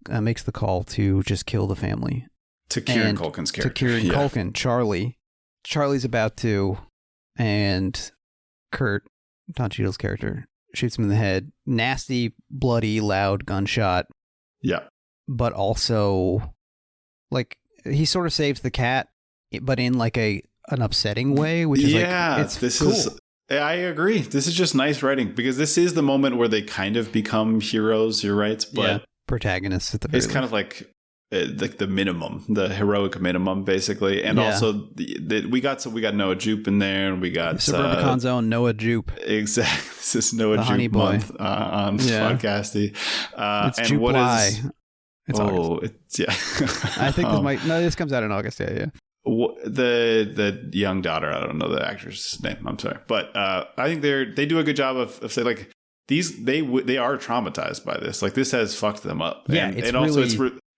makes the call to just kill the family. To Kieran Culkin's character. To Kieran Culkin, Charlie. Charlie's about to, and Kurt, Don Cheadle's character, shoots him in the head. Nasty, bloody, loud gunshot. Yeah. But also, like, he sort of saves the cat, but in like an upsetting way, which is like, it's cool. I agree. This is just nice writing because this is the moment where they kind of become heroes. You're right, but protagonists at the very it's kind of like the minimum, the heroic minimum, basically. And also, we got Noah Jupe in there, and we got Suburbicon's own Noah Jupe. Exactly, this is Noah the Jupe month on Podcasty. It's and Jupe what is? It's August. I think this comes out in August. Yeah. The young daughter, I don't know the actress name, I'm sorry, but I think they do a good job of saying like they are traumatized by this, like this has fucked them up, and also it's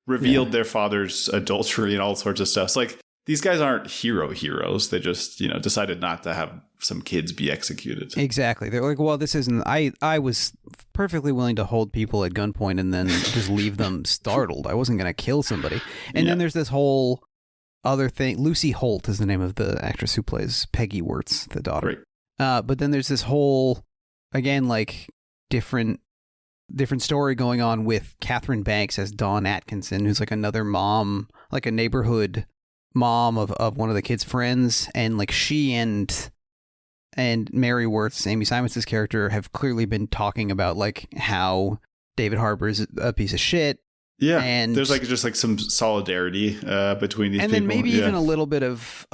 revealed their father's adultery and all sorts of stuff. So like these guys aren't heroes, they just decided not to have some kids be executed. Exactly. They're like, well, this isn't, I was perfectly willing to hold people at gunpoint and then just leave them startled. I wasn't going to kill somebody. And then there's this whole other thing. Lucy Holt is the name of the actress who plays Peggy Wirtz, the daughter. Right. But then there's this whole, again, like different story going on with Catherine Banks as Dawn Atkinson, who's like another mom, like a neighborhood mom of one of the kids' friends, and like she and Mary Wirtz, Amy Simons' character, have clearly been talking about like how David Harbour is a piece of shit. Yeah, and there's like just like some solidarity between these people. And then maybe even a little bit of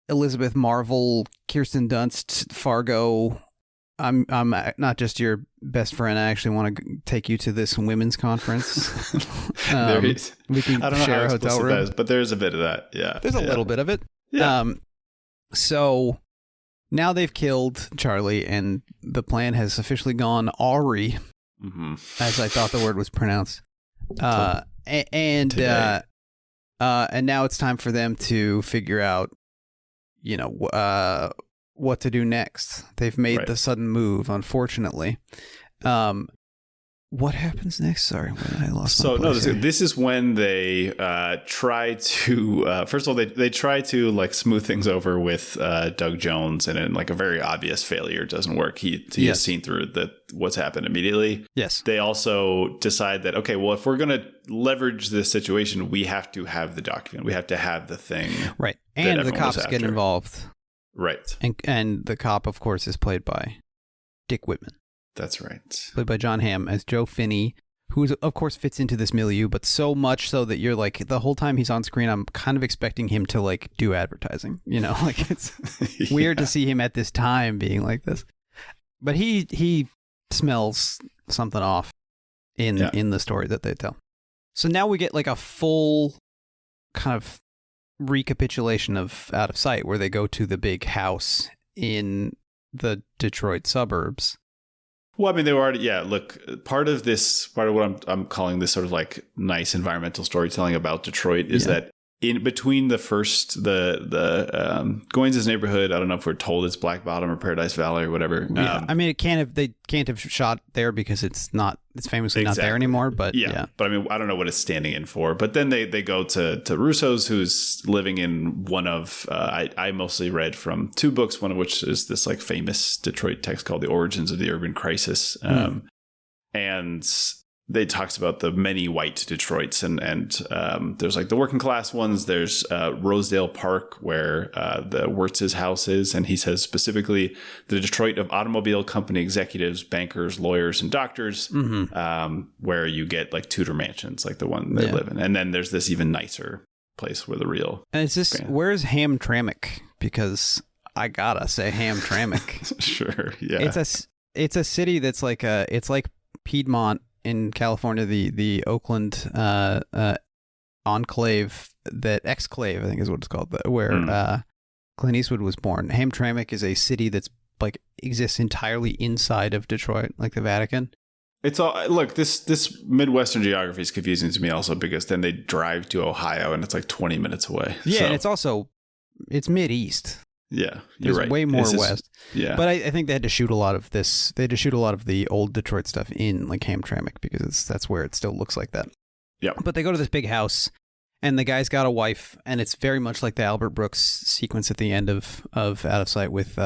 Elizabeth Marvel, Kirsten Dunst, Fargo. I'm not just your best friend. I actually want to take you to this women's conference. We can share a hotel room. That is, but there's a bit of that. Yeah, there's a little bit of it. Yeah. So now they've killed Charlie, and the plan has officially gone awry. Mm-hmm. As I thought the word was pronounced. And now it's time for them to figure out, what to do next. They've made the sudden move, unfortunately. What happens next? Sorry, I lost my place. This is when they try to first of all they try to like smooth things over with Doug Jones, and in like a very obvious failure, it doesn't work. He has seen through what's happened immediately. Yes. They also decide that, okay, well, if we're going to leverage this situation, we have to have the document. We have to have the thing. Right. And the cops get involved. Right. And the cop, of course, is played by Dick Whitman. That's right. Played by John Hamm as Joe Finney, who, of course, fits into this milieu, but so much so that you're like, the whole time he's on screen, I'm kind of expecting him to like do advertising, like it's weird to see him at this time being like this. But he smells something off in the story that they tell. So now we get like a full kind of recapitulation of Out of Sight, where they go to the big house in the Detroit suburbs. Well, I mean, they were already, look, part of what I'm calling this sort of like nice environmental storytelling about Detroit is that in between the first, the Goins' neighborhood, I don't know if we're told it's Black Bottom or Paradise Valley or whatever. Yeah. I mean, they can't have shot there because it's famously not there anymore, but But I mean, I don't know what it's standing in for. But then they go to Russo's, who's living in one of, I mostly read from two books, one of which is this like famous Detroit text called The Origins of the Urban Crisis. And they talks about the many white Detroits, and there's like the working class ones. There's Rosedale Park, where the Wirtz's house is, and he says specifically the Detroit of automobile company executives, bankers, lawyers, and doctors, where you get like Tudor mansions, like the one they live in. And then there's this even nicer place where the real. And it's just, where's Hamtramck? Because I gotta say Hamtramck. Sure, yeah. It's a city that's like it's like Piedmont in California, the Oakland enclave, that exclave, I think is what it's called, where Clint Eastwood was born. Hamtramck is a city that's like exists entirely inside of Detroit, like the Vatican. It's all, look, this Midwestern geography is confusing to me also, because then they drive to Ohio and it's like 20 minutes away. Yeah, so. And it's mid-east. Yeah, you're right. Way more west. Yeah. But I think they had to shoot a lot of this. They had to shoot a lot of the old Detroit stuff in like Hamtramck, because that's where it still looks like that. Yeah. But they go to this big house, and the guy's got a wife, and it's very much like the Albert Brooks sequence at the end of Out of Sight with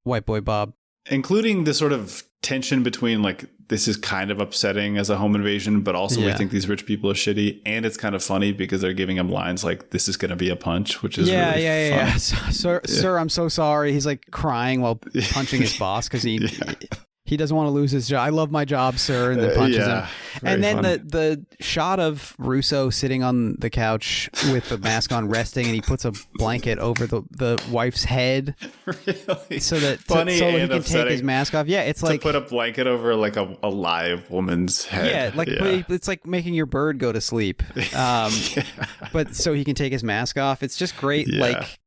White Boy Bob. including the sort of tension between like, this is kind of upsetting as a home invasion, but also we think these rich people are shitty. And it's kind of funny because they're giving him lines like, this is going to be a punch, which is really fun. Sir, I'm so sorry. He's like crying while punching his boss because he doesn't want to lose his job. I love my job, sir, and then punches him. And then the shot of Russo sitting on the couch with the mask on, resting, and he puts a blanket over the wife's head, Really so that funny so he and can upsetting. take his mask off. Yeah, it's To like put a blanket over like a live woman's head. It's like making your bird go to sleep. But so he can take his mask off. It's just great, like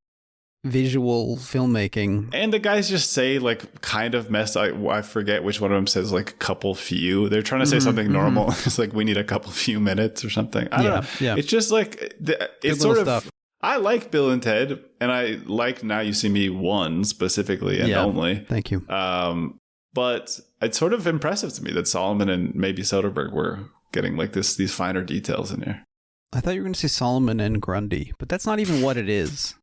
visual filmmaking. And the guys just say like kind of messed. I forget which one of them says like a couple few. They're trying to say something normal. It's like we need a couple few minutes or something. I don't know. Yeah. It's just like it's sort of stuff. I like Bill and Ted, and I like Now You See Me 1 specifically and only. Thank you. But it's sort of impressive to me that Solomon and maybe Soderbergh were getting like these finer details in here. I thought you were going to say Solomon and Grundy, but that's not even what it is.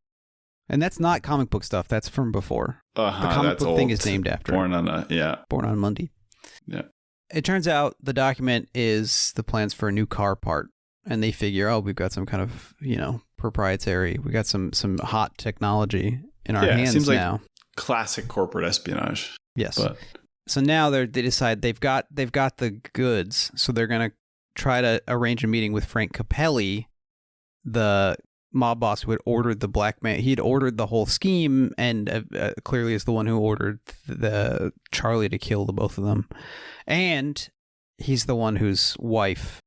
And that's not comic book stuff. That's from before. The comic book thing is named after. Born on Monday. Yeah. It turns out the document is the plans for a new car part. And they figure, we've got some kind of, proprietary. We got some hot technology in our hands seems now. Like classic corporate espionage. Yes. But so now they decide they've got the goods. So they're going to try to arrange a meeting with Frank Capelli, the mob boss who had ordered the blackmail. He had ordered the whole scheme, and clearly is the one who ordered the Charlie to kill the both of them. And he's the one whose wife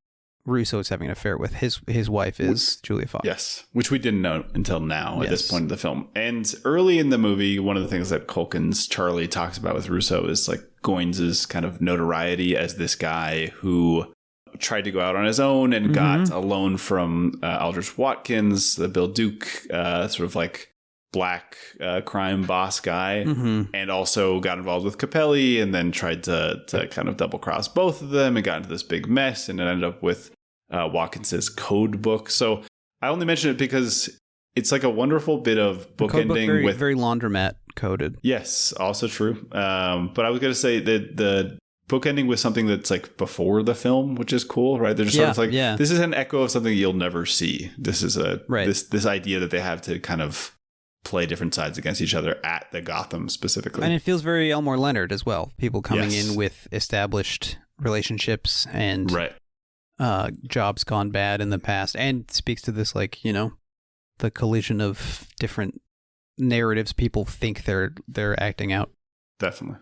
Russo is having an affair with. His wife is Julia Fox. Yes, which we didn't know until now at this point in the film. And early in the movie, one of the things that Culkin's Charlie talks about with Russo is like Goins's kind of notoriety as this guy who tried to go out on his own and got a loan from Aldrich Watkins, the Bill Duke, sort of like black crime boss guy, and also got involved with Capelli and then tried to kind of double cross both of them and got into this big mess, and it ended up with Watkins's code book. So I only mention it because it's like a wonderful bit of bookending with very laundromat coded. Yes, also true. But I was going to say that the bookending with something that's like before the film, which is cool, right? They're just sort of like, this is an echo of something you'll never see. This is this idea that they have to kind of play different sides against each other at the Gotham specifically. And it feels very Elmore Leonard as well. People coming in with established relationships and jobs gone bad in the past, and speaks to this, like, the collision of different narratives people think they're acting out. Definitely.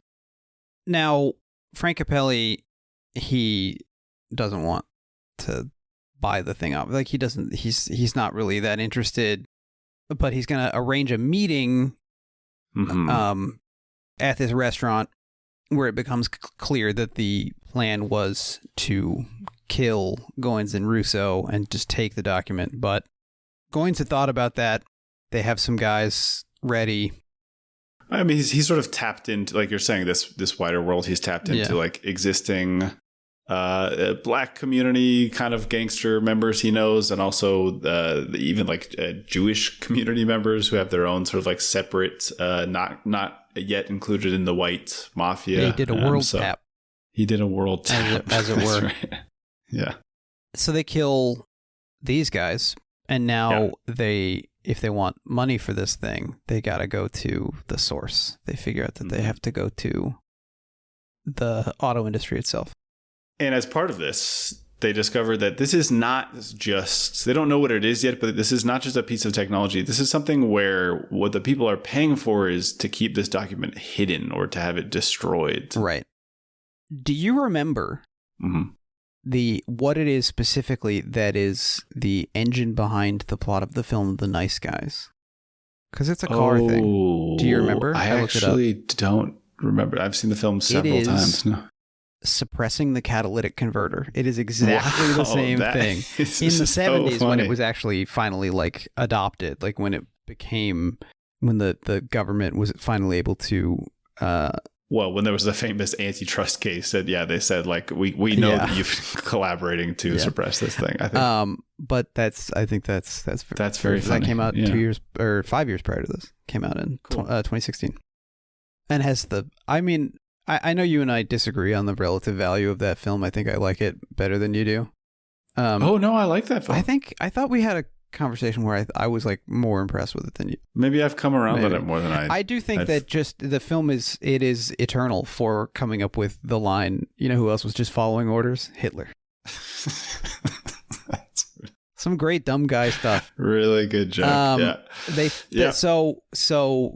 Now, Frank Capelli, he doesn't want to buy the thing up. Like, he's not really that interested, but he's going to arrange a meeting at this restaurant where it becomes clear that the plan was to kill Goins and Russo and just take the document. But Goins had thought about that. They have some guys ready. I mean, he's sort of tapped into, like you're saying, this wider world. He's tapped into like existing black community kind of gangster members he knows, and also even like Jewish community members who have their own sort of like separate, not yet included in the white mafia. Yeah, he did a world tap. He did a world tap, as it were. Right. Yeah. So they kill these guys, and now if they want money for this thing, they got to go to the source. They figure out that they have to go to the auto industry itself. And as part of this, they discovered that this is not just, they don't know what it is yet, but this is not just a piece of technology. This is something where what the people are paying for is to keep this document hidden or to have it destroyed. Right. Do you remember what it is specifically that is the engine behind the plot of the film The Nice Guys? Because it's a car thing. Do you remember? I actually don't remember. I've seen the film several times. No. Suppressing the catalytic converter. It is exactly the same thing. In the 70s when it was actually finally like adopted, like when it became, when the government was finally able to well, when there was the famous antitrust case that, they said, like, we know that you're collaborating to suppress this thing, I think. But I think that's very funny. That came out 2 years or 5 years prior to this. Came out in 2016. And has the, I mean, I know you and I disagree on the relative value of that film. I think I like it better than you do. Oh no, I like that film. I thought we had a conversation where I was like more impressed with it than you. Maybe I've come around on it more than I do think that just the film is eternal for coming up with the line. You know who else was just following orders? Hitler. Some great dumb guy stuff. Really good joke. So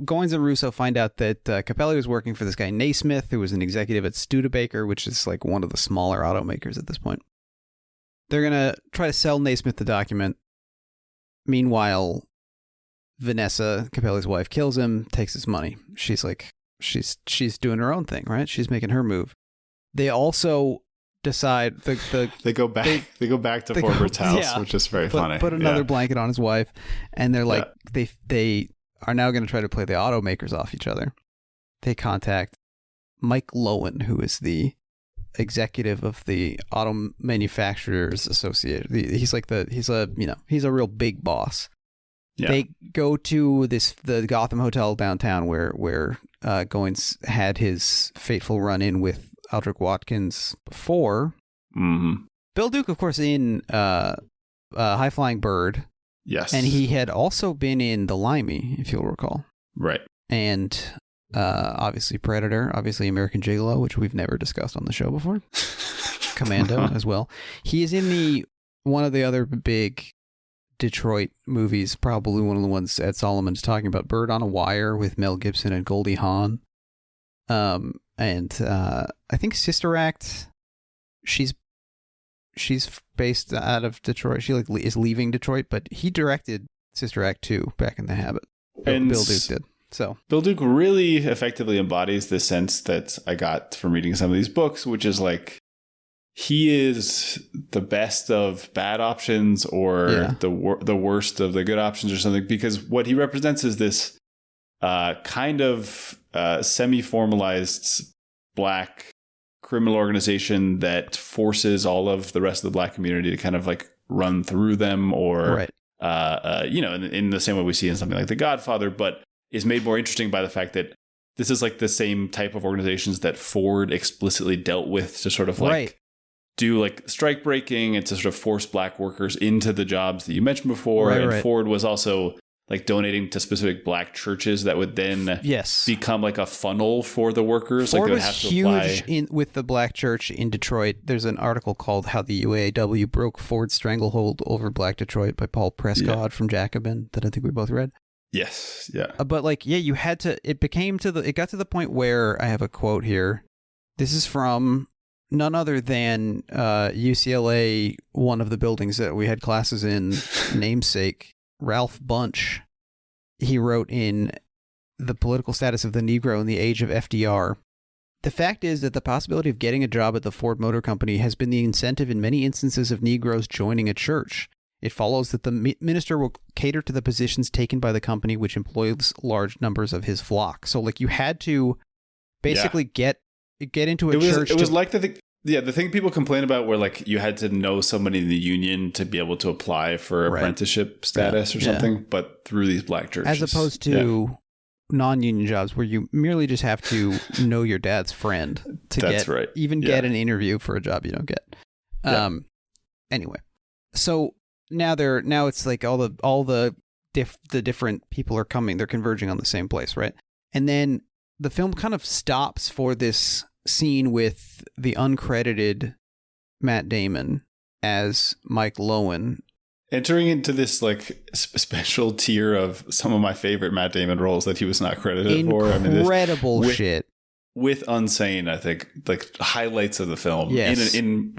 Goins and Russo find out that Capelli was working for this guy Naismith, who was an executive at Studebaker, which is like one of the smaller automakers at this point. They're gonna try to sell Naismith the document. Meanwhile, Vanessa, Capelli's wife, kills him, takes his money. She's like, she's doing her own thing, right? She's making her move. They also decide they go back to Forbert's house, which is very funny. Put another blanket on his wife, and they're like, they are now going to try to play the automakers off each other. They contact Mike Lowen, who is the executive of the Auto Manufacturers Association. He's a real big boss. Yeah. They go to the Gotham Hotel downtown where Goins had his fateful run-in with Aldrich Watkins before. Mm-hmm. Bill Duke, of course, in High Flying Bird. Yes. And he had also been in The Limey, if you'll recall. Right. And obviously Predator, obviously American Gigolo, which we've never discussed on the show before. Commando as well. He is in one of the other big Detroit movies, probably one of the ones Ed Solomon's talking about, Bird on a Wire with Mel Gibson and Goldie Hawn. And I think Sister Act, she's based out of Detroit. She is leaving Detroit, but he directed Sister Act 2 back in The Habit. And Bill Duke did. So Bill Duke really effectively embodies the sense that I got from reading some of these books, which is like he is the best of bad options or the worst of the good options or something, because what he represents is this kind of semi-formalized black criminal organization that forces all of the rest of the black community to kind of like run through them, or in the same way we see in something like The Godfather, but is made more interesting by the fact that this is like the same type of organizations that Ford explicitly dealt with to sort of like do like strike breaking and to sort of force black workers into the jobs that you mentioned before. Ford was also like donating to specific black churches that would then become like a funnel for the workers. Ford like was huge with the black church in Detroit. There's an article called "How the UAW Broke Ford's Stranglehold Over Black Detroit" by Paul Prescott from Jacobin that I think we both read. Yes. Yeah. But like, you had to, it got to the point where I have a quote here. This is from none other than UCLA, one of the buildings that we had classes in, namesake, Ralph Bunch. He wrote in The Political Status of the Negro in the Age of FDR. The fact is that the possibility of getting a job at the Ford Motor Company has been the incentive in many instances of Negroes joining a church. It follows that the minister will cater to the positions taken by the company, which employs large numbers of his flock. So, like, you had to basically get into a church. It was like the thing people complain about, where like you had to know somebody in the union to be able to apply for apprenticeship status or something, but through these black churches, as opposed to non-union jobs where you merely just have to know your dad's friend to get an interview for a job you don't get. Anyway, so. Now it's like all the different people are coming. They're converging on the same place, right? And then the film kind of stops for this scene with the uncredited Matt Damon as Mike Lowen, entering into this like special tier of some of my favorite Matt Damon roles that he was not credited for. Incredible shit with Unsane. I think like highlights of the film. Yes. In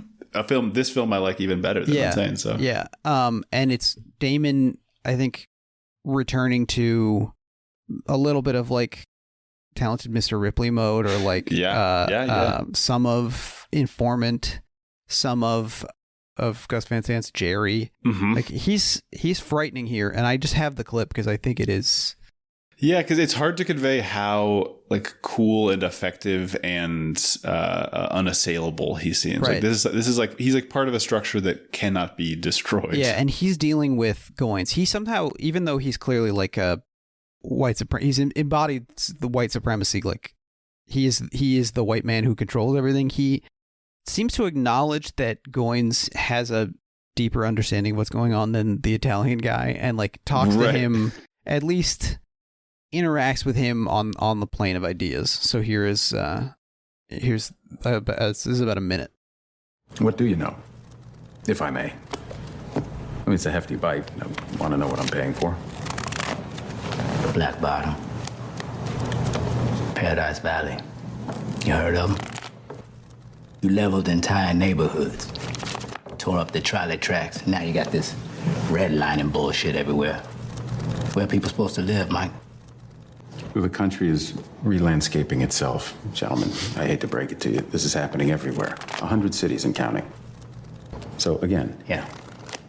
this film I like even better than Unsane. So and it's Damon, I think, returning to a little bit of like Talented Mr. Ripley mode, or like some of Informant, some of Gus Van Sant's Jerry. Mm-hmm. Like he's frightening here, and I just have the clip because I think it is. Yeah, because it's hard to convey how like cool and effective and unassailable he seems. Right. Like this is like he's like part of a structure that cannot be destroyed. Yeah, and he's dealing with Goins. He somehow, even though he's clearly like a white he's embodied the white supremacy like he is the white man who controls everything. He seems to acknowledge that Goins has a deeper understanding of what's going on than the Italian guy, and like talks to him, at least interacts with him on the plane of ideas. So this is about a minute. What do you know, if I may? I mean, it's a hefty bite. I want to know what I'm paying for. Black Bottom, Paradise Valley. You heard of them? You leveled entire neighborhoods, tore up the trolley tracks. Now you got this redlining bullshit everywhere. Where are people supposed to live, Mike? Well, the country is re-landscaping itself. Gentlemen, I hate to break it to you. This is happening everywhere. 100 cities and counting. So again, Yeah.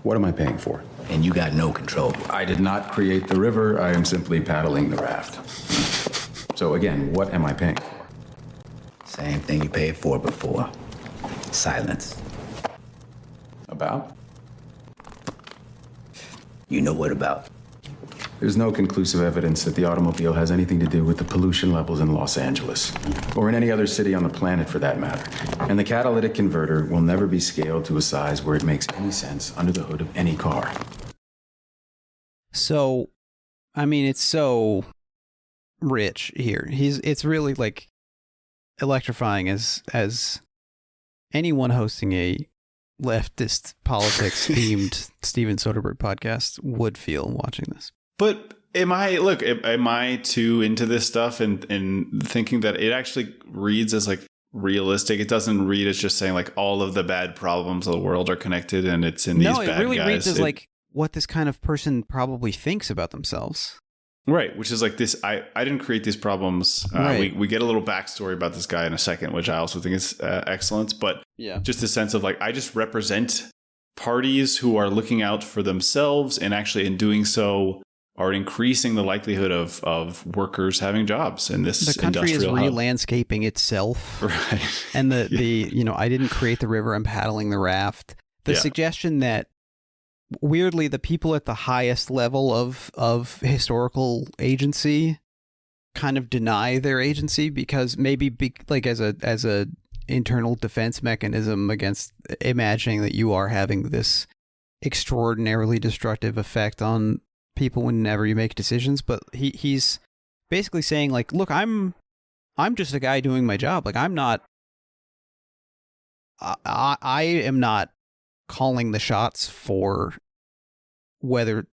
what am I paying for? And you got no control. I did not create the river. I am simply paddling the raft. So again, what am I paying for? Same thing you paid for before. Silence. About? You know what about? There's no conclusive evidence that the automobile has anything to do with the pollution levels in Los Angeles, or in any other city on the planet for that matter. And the catalytic converter will never be scaled to a size where it makes any sense under the hood of any car. So, I mean, it's so rich here. It's really like electrifying as anyone hosting a leftist politics themed Steven Soderbergh podcast would feel watching this. But am I too into this stuff and thinking that it actually reads as like realistic? It doesn't read as just saying like all of the bad problems of the world are connected and it's in these bad guys. No, it really reads as like what this kind of person probably thinks about themselves. Right, which is like this, I didn't create these problems. Right. We get a little backstory about this guy in a second, which I also think is excellent. But just a sense of like, I just represent parties who are looking out for themselves and actually in doing so are increasing the likelihood of workers having jobs in this industrial hub. The country is re-landscaping itself. Right. And I didn't create the river, I'm paddling the raft. The suggestion that weirdly the people at the highest level of historical agency kind of deny their agency because maybe like as a internal defense mechanism against imagining that you are having this extraordinarily destructive effect on people whenever you make decisions. But he's basically saying like, look, I'm just a guy doing my job. Like I am not calling the shots for whether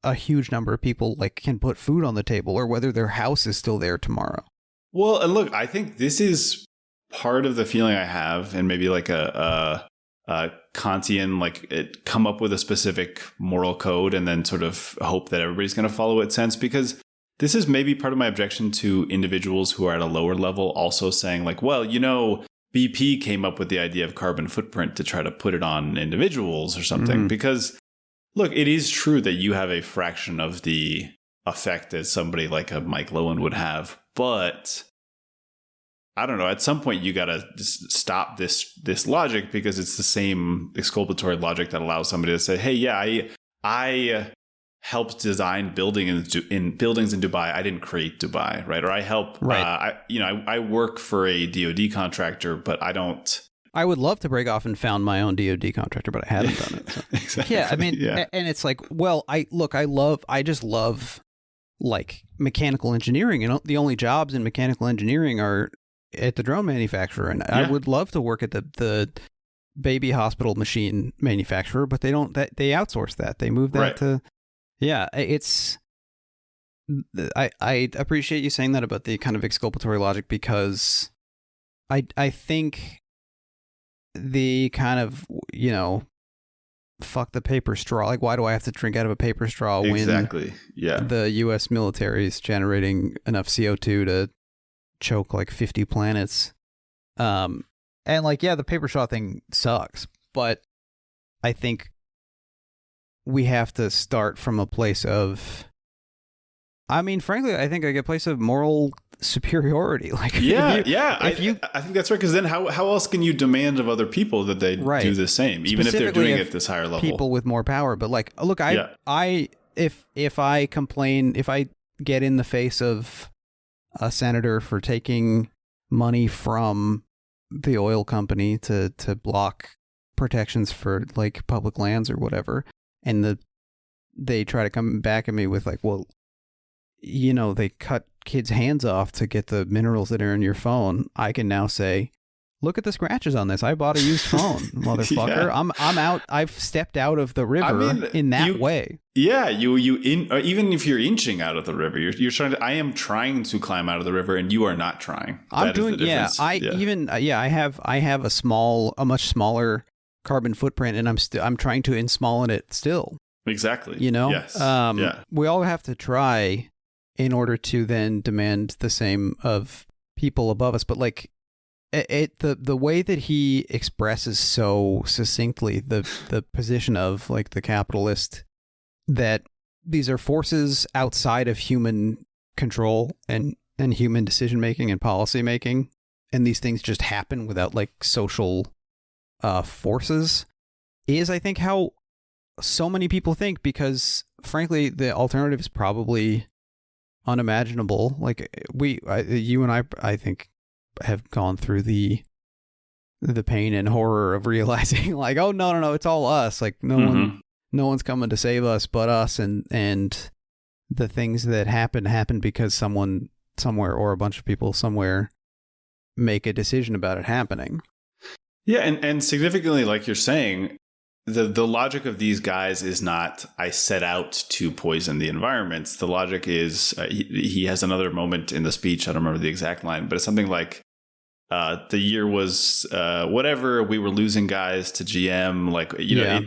a huge number of people like can put food on the table or whether their house is still there tomorrow. Well, and look, I think this is part of the feeling I have, and maybe like a Kantian, like it come up with a specific moral code and then sort of hope that everybody's going to follow it sense, because this is maybe part of my objection to individuals who are at a lower level also saying like, well, BP came up with the idea of carbon footprint to try to put it on individuals or something. Because look, it is true that you have a fraction of the effect as somebody like a Mike Lowen would have, but I don't know, at some point you got to stop this logic, because it's the same exculpatory logic that allows somebody to say, hey, yeah, I helped design buildings in Dubai. I didn't create Dubai, right? Or I help, I work for a DoD contractor, but I don't. I would love to break off and found my own DoD contractor, but I haven't done it. So. Exactly. Yeah, I mean, and it's like, well, I just love like mechanical engineering, and the only jobs in mechanical engineering are at the drone manufacturer, and I would love to work at the baby hospital machine manufacturer, but they don't. They outsource that. They move that to. Yeah, it's. I appreciate you saying that about the kind of exculpatory logic, because I think the kind of, fuck the paper straw. Like, why do I have to drink out of a paper straw when the U.S. military is generating enough CO2 to choke like 50 planets? And like, yeah, the paper straw thing sucks, but I think we have to start from a place of, I mean, frankly, I think like a place of moral superiority. Like, I think that's right. Because then how else can you demand of other people that they do the same, even if they're doing it at this higher level? People with more power. But like, look, if I complain, if I get in the face of a senator for taking money from the oil company to block protections for like public lands or whatever, and they try to come back at me with like, well, you know, they cut kids' hands off to get the minerals that are in your phone. I can now say, look at the scratches on this. I bought a used phone, motherfucker. Yeah. I'm out. I've stepped out of the river in that way. Yeah, even if you're inching out of the river, you're trying to. I am trying to climb out of the river, and you are not trying. I'm doing. Yeah, I have a much smaller carbon footprint, and I'm trying to insmall it still. Exactly. You know. Yes. We all have to try in order to then demand the same of people above us, but like. The way that he expresses so succinctly the position of like the capitalist, that these are forces outside of human control and human decision making and policy making, and these things just happen without like social forces, is I think how so many people think, because frankly the alternative is probably unimaginable. Like you and I think have gone through the pain and horror of realizing like, oh no, it's all us. Like no one's coming to save us but us, and the things that happen because someone somewhere or a bunch of people somewhere make a decision about it happening. Yeah, and significantly, like you're saying, the logic of these guys is not I set out to poison the environment. The logic is he has another moment in the speech. I don't remember the exact line, but it's something like the year was whatever. We were losing guys to GM. Like, you know,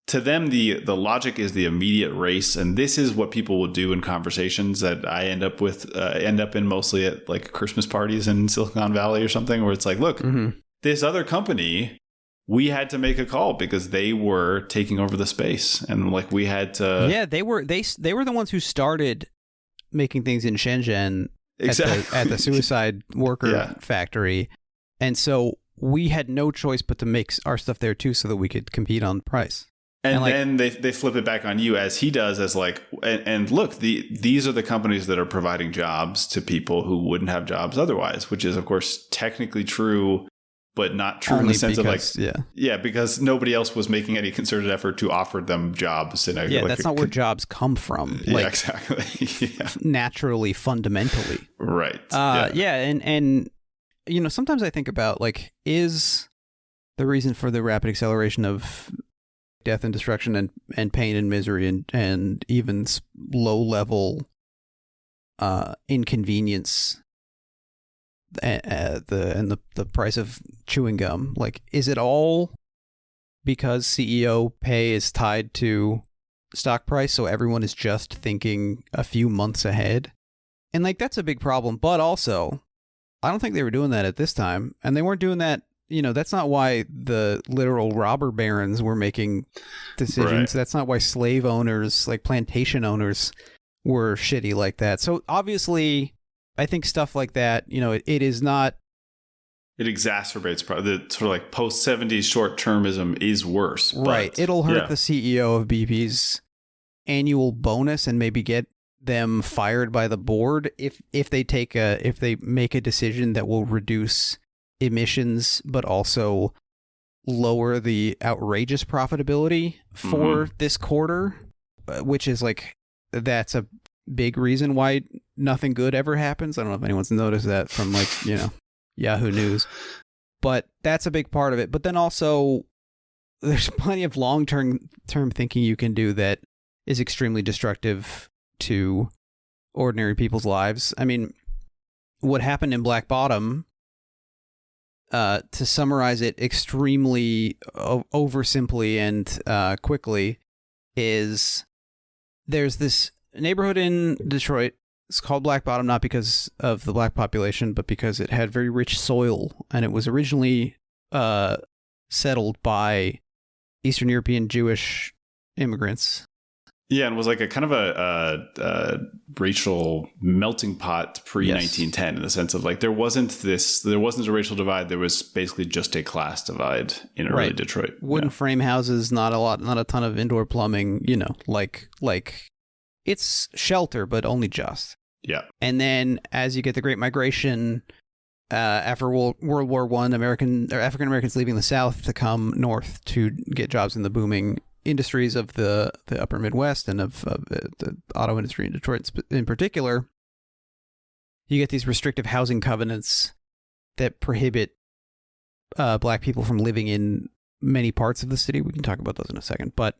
to them, the logic is the immediate race. And this is what people will do in conversations that I end up in mostly at like Christmas parties in Silicon Valley or something, where it's like, look, this other company, we had to make a call because they were taking over the space, and like we had to. Yeah, they were the ones who started making things in Shenzhen at the suicide worker factory, and so we had no choice but to make our stuff there too, so that we could compete on price. And like, then they flip it back on you, as he does, as like, and look, these are the companies that are providing jobs to people who wouldn't have jobs otherwise, which is of course technically true. But not true in the sense of like, because nobody else was making any concerted effort to offer them jobs. That's not where jobs come from. Like, exactly. Naturally, fundamentally. Right. And you know, sometimes I think about like, is the reason for the rapid acceleration of death and destruction and pain and misery and even low level inconvenience the price of chewing gum, like, is it all because CEO pay is tied to stock price, so everyone is just thinking a few months ahead? And like, that's a big problem. But also, I don't think they were doing that at this time, and they weren't doing that. You know, that's not why the literal robber barons were making decisions. Right. That's not why slave owners, like plantation owners, were shitty like that. So obviously, I think stuff like that, you know, it is not. It exacerbates the sort of like post 70s short termism is worse. Right. It'll hurt the CEO of BP's annual bonus and maybe get them fired by the board if they make a decision that will reduce emissions, but also lower the outrageous profitability for this quarter, which is like, that's a big reason why nothing good ever happens. I don't know if anyone's noticed that from like, you know, Yahoo News, but that's a big part of it. But then also there's plenty of long-term thinking you can do that is extremely destructive to ordinary people's lives. I mean, what happened in Black Bottom, to summarize it extremely oversimply and quickly, is there's this neighborhood in Detroit. It's called Black Bottom not because of the black population, but because it had very rich soil, and it was originally settled by Eastern European Jewish immigrants. Yeah, and it was like a kind of a racial melting pot pre-1910 in the sense of like there wasn't a racial divide. There was basically just a class divide in early Detroit. Wooden frame houses, not a ton of indoor plumbing. You know, like it's shelter, but only just. Yeah. And then as you get the Great Migration, after World War One, African Americans leaving the South to come north to get jobs in the booming industries of the upper Midwest and of the auto industry in Detroit in particular. You get these restrictive housing covenants that prohibit black people from living in many parts of the city. We can talk about those in a second, but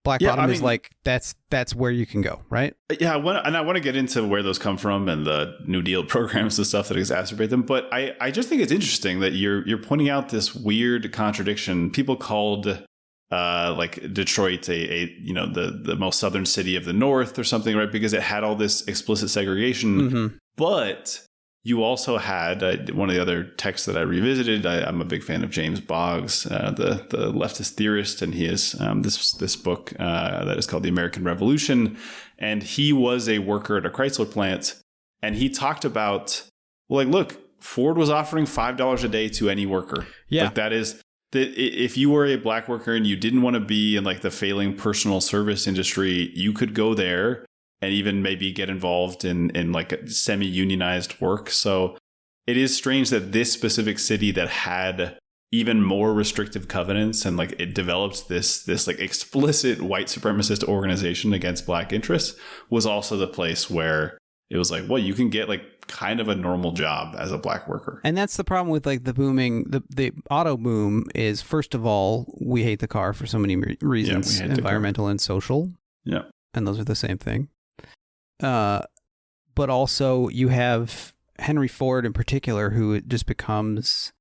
Black Bottom is like that's where you can go, right? Yeah, I want to get into where those come from and the New Deal programs and stuff that exacerbate them. But I just think it's interesting that you're pointing out this weird contradiction. People called like Detroit the most southern city of the North or something, right? Because it had all this explicit segregation. Mm-hmm. But you also had one of the other texts that I revisited. I'm a big fan of James Boggs, the leftist theorist, and he has this book that is called The American Revolution. And he was a worker at a Chrysler plant, and he talked about, well, like, look, Ford was offering $5 a day to any worker. Yeah, like that is that if you were a black worker and you didn't want to be in like the failing personal service industry, you could go there and even maybe get involved in like semi-unionized work. So it is strange that this specific city that had even more restrictive covenants and like it developed this like explicit white supremacist organization against black interests was also the place where it was like, well, you can get like kind of a normal job as a black worker. And that's the problem with like the booming, the auto boom is, first of all, we hate the car for so many reasons, environmental and social. Yeah. And those are the same thing. But also you have Henry Ford in particular, who just becomes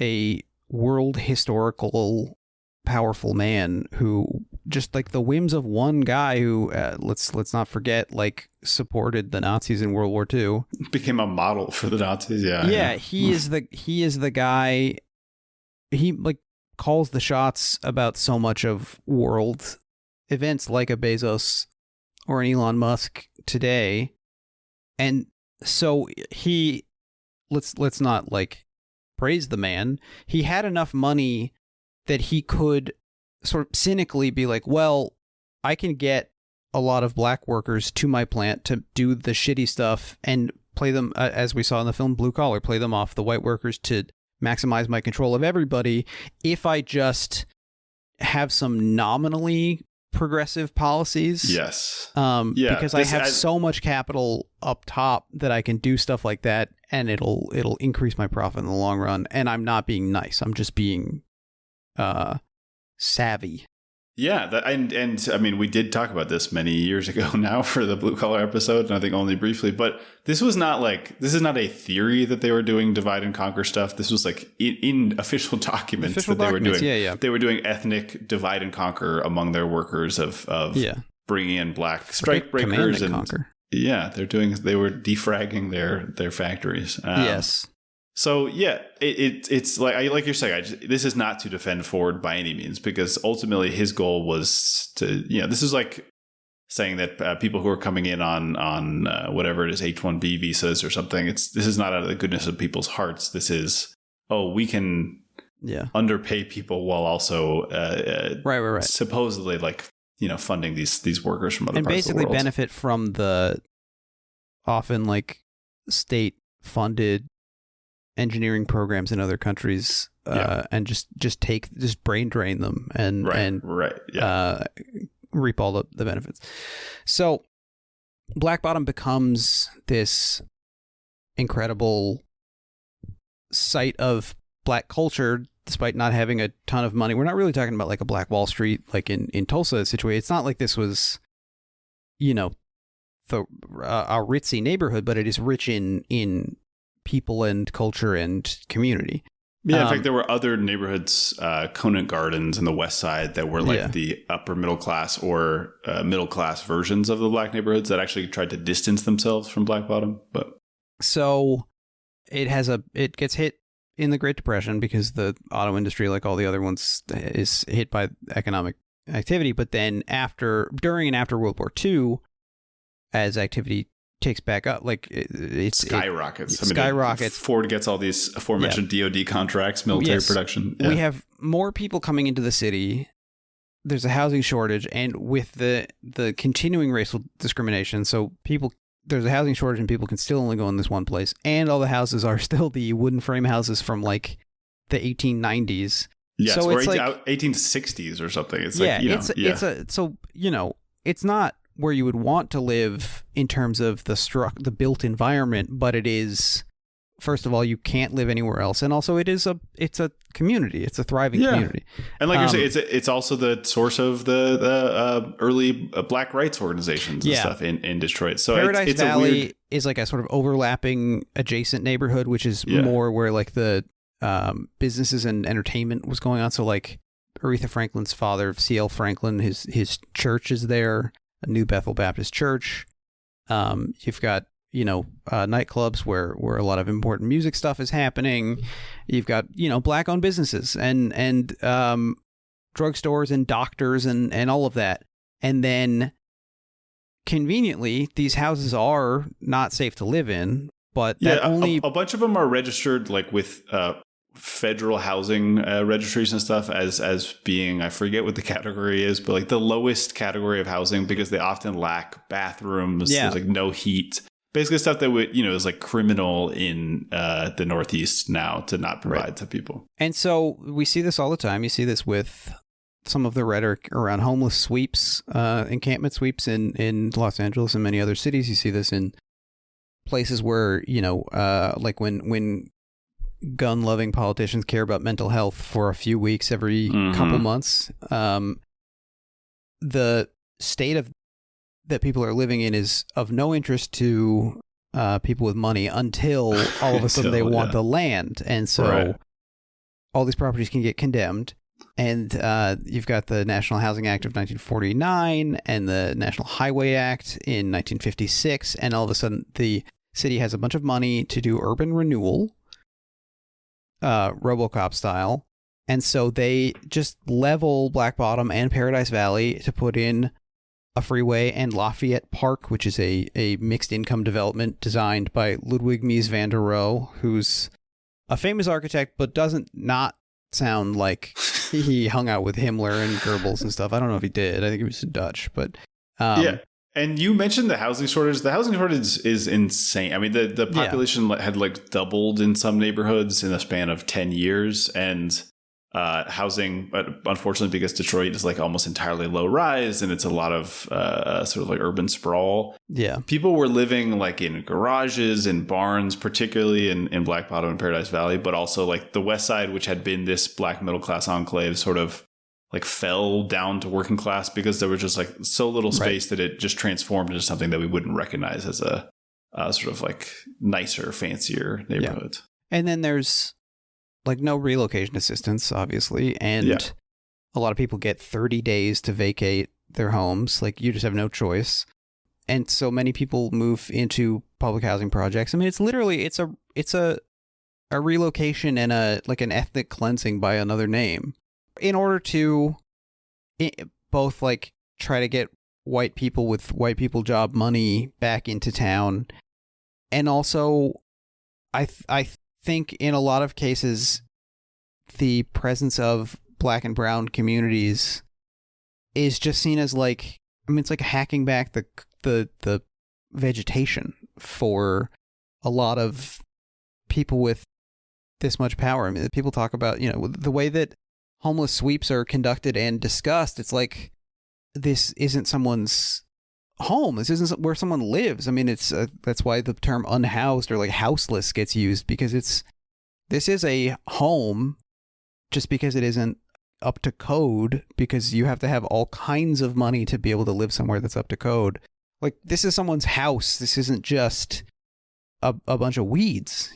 a world historical powerful man who just like the whims of one guy who let's not forget like supported the Nazis in World War II, became a model for the Nazis. Yeah. He is the guy. He like calls the shots about so much of world events, like a Bezos or an Elon Musk today. And so let's not like praise the man. He had enough money that he could sort of cynically be like, well, I can get a lot of black workers to my plant to do the shitty stuff and play them, as we saw in the film Blue Collar, play them off the white workers to maximize my control of everybody if I just have some nominally progressive policies. Yes. Because I have so much capital up top that I can do stuff like that, and it'll increase my profit in the long run. And I'm not being nice. I'm just being savvy. Yeah, and I mean, we did talk about this many years ago now for the Blue Collar episode, and I think only briefly, but this is not a theory that they were doing divide and conquer stuff. This was like in official documents they were doing. Yeah. They were doing ethnic divide and conquer among their workers of bringing in black strike breakers and conquer. Yeah, they were defragging their factories. Yes. So yeah, it's like you're saying. This is not to defend Ford by any means, because ultimately his goal was to, this is like saying that people who are coming in on whatever it is, H-1B visas or something. This is not out of the goodness of people's hearts. This is, we can underpay people while also right supposedly like funding these workers from other and parts of the basically world. Benefit from the often like state funded engineering programs in other countries, and just brain drain them and reap all the benefits. So Black Bottom becomes this incredible site of black culture, despite not having a ton of money. We're not really talking about like a Black Wall Street like in Tulsa situation. It's not like this was, a ritzy neighborhood, but it is rich in people and culture and community. Yeah, in fact, there were other neighborhoods, Conant Gardens in the West Side, that were like the upper middle class or middle class versions of the black neighborhoods that actually tried to distance themselves from Black Bottom. But so it gets hit in the Great Depression because the auto industry, like all the other ones, is hit by economic activity. But then during and after World War II, as activity takes back up, like it skyrockets. Skyrockets. Ford gets all these aforementioned DoD contracts, military production. We have more people coming into the city. There's a housing shortage, and with the continuing racial discrimination, so people there's a housing shortage and people can still only go in this one place, and all the houses are still the wooden frame houses from like the 1890s. Yes, so or it's 1860s or something. It's yeah, like, it's not where you would want to live in terms of the built environment, but it is. First of all, you can't live anywhere else, and also it's a community. It's a thriving community. And like you're saying, it's also the source of the early black rights organizations and stuff in Detroit. So Paradise Valley is like a sort of overlapping adjacent neighborhood, which is more where like the businesses and entertainment was going on. So like Aretha Franklin's father, C.L. Franklin, his church is there, a New Bethel Baptist Church. You've got nightclubs where a lot of important music stuff is happening. You've got, black owned businesses and drugstores and doctors and all of that. And then conveniently, these houses are not safe to live in, but a bunch of them are registered like with federal housing registries and stuff as being, I forget what the category is, but like the lowest category of housing because they often lack bathrooms. There's like no heat. Basically stuff that would, is like criminal in the Northeast now to not provide to people. And so we see this all the time. You see this with some of the rhetoric around homeless sweeps, encampment sweeps in Los Angeles and many other cities. You see this in places where, like when gun-loving politicians care about mental health for a few weeks every couple months. The state that people are living in is of no interest to people with money until all of a sudden they want the land. And so all these properties can get condemned. And you've got the National Housing Act of 1949 and the National Highway Act in 1956. And all of a sudden the city has a bunch of money to do urban renewal, RoboCop style. And so they just level Black Bottom and Paradise Valley to put in a freeway and Lafayette Park, which is a mixed income development designed by Ludwig Mies van der Rohe, who's a famous architect, but doesn't not sound like he hung out with Himmler and Goebbels and stuff. I don't know if he did. I think he was Dutch, but yeah. And you mentioned the housing shortage. The housing shortage is insane. I mean, the population had like doubled in some neighborhoods in the span of 10 years, and housing, but unfortunately, because Detroit is like almost entirely low rise and it's a lot of sort of like urban sprawl. Yeah. People were living like in garages and barns, particularly in Black Bottom and Paradise Valley, but also like the West Side, which had been this black middle class enclave, sort of like fell down to working class because there was just like so little space that it just transformed into something that we wouldn't recognize as a sort of like nicer, fancier neighborhood. Yeah. And then there's like no relocation assistance, obviously. And a lot of people get 30 days to vacate their homes. Like you just have no choice. And so many people move into public housing projects. I mean, it's literally, it's a relocation and an ethnic cleansing by another name in order to both like try to get white people with white people job money back into town. And also I think in a lot of cases, the presence of black and brown communities is just seen as like, I mean, it's like hacking back the vegetation for a lot of people with this much power. I mean, people talk about, the way that homeless sweeps are conducted and discussed. It's like, this isn't someone's home. This isn't where someone lives. I mean, it's that's why the term unhoused or like houseless gets used, because this is a home just because it isn't up to code, because you have to have all kinds of money to be able to live somewhere that's up to code. Like, this is someone's house. This isn't just a bunch of weeds,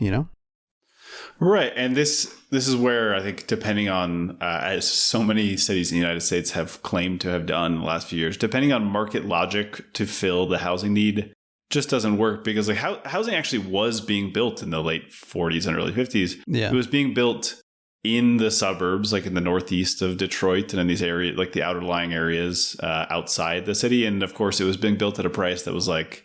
Right. And this is where I think, depending on, as so many cities in the United States have claimed to have done in the last few years, depending on market logic to fill the housing need, just doesn't work, because like housing actually was being built in the late 40s and early 50s. Yeah. It was being built in the suburbs, like in the northeast of Detroit and in these areas, like the outer lying areas outside the city. And of course, it was being built at a price that was like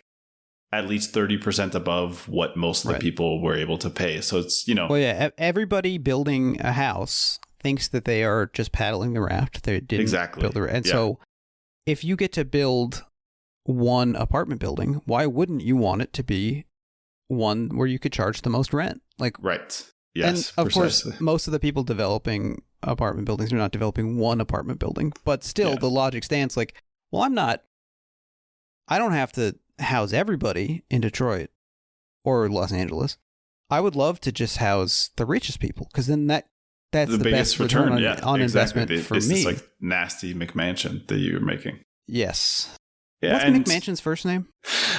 at least 30% above what most of the people were able to pay. So it's, Well, yeah, everybody building a house thinks that they are just paddling the raft. They didn't build the raft. And so if you get to build one apartment building, why wouldn't you want it to be one where you could charge the most rent? Like, right. Yes. And of precisely. course, most of the people developing apartment buildings are not developing one apartment building, but still the logic stands like, well, I don't have to house everybody in Detroit or Los Angeles. I would love to just house the richest people, because then that's the biggest best return on exactly. investment for it's me. This like nasty McMansion that you're making. Yes. Yeah, What's McMansion's first name?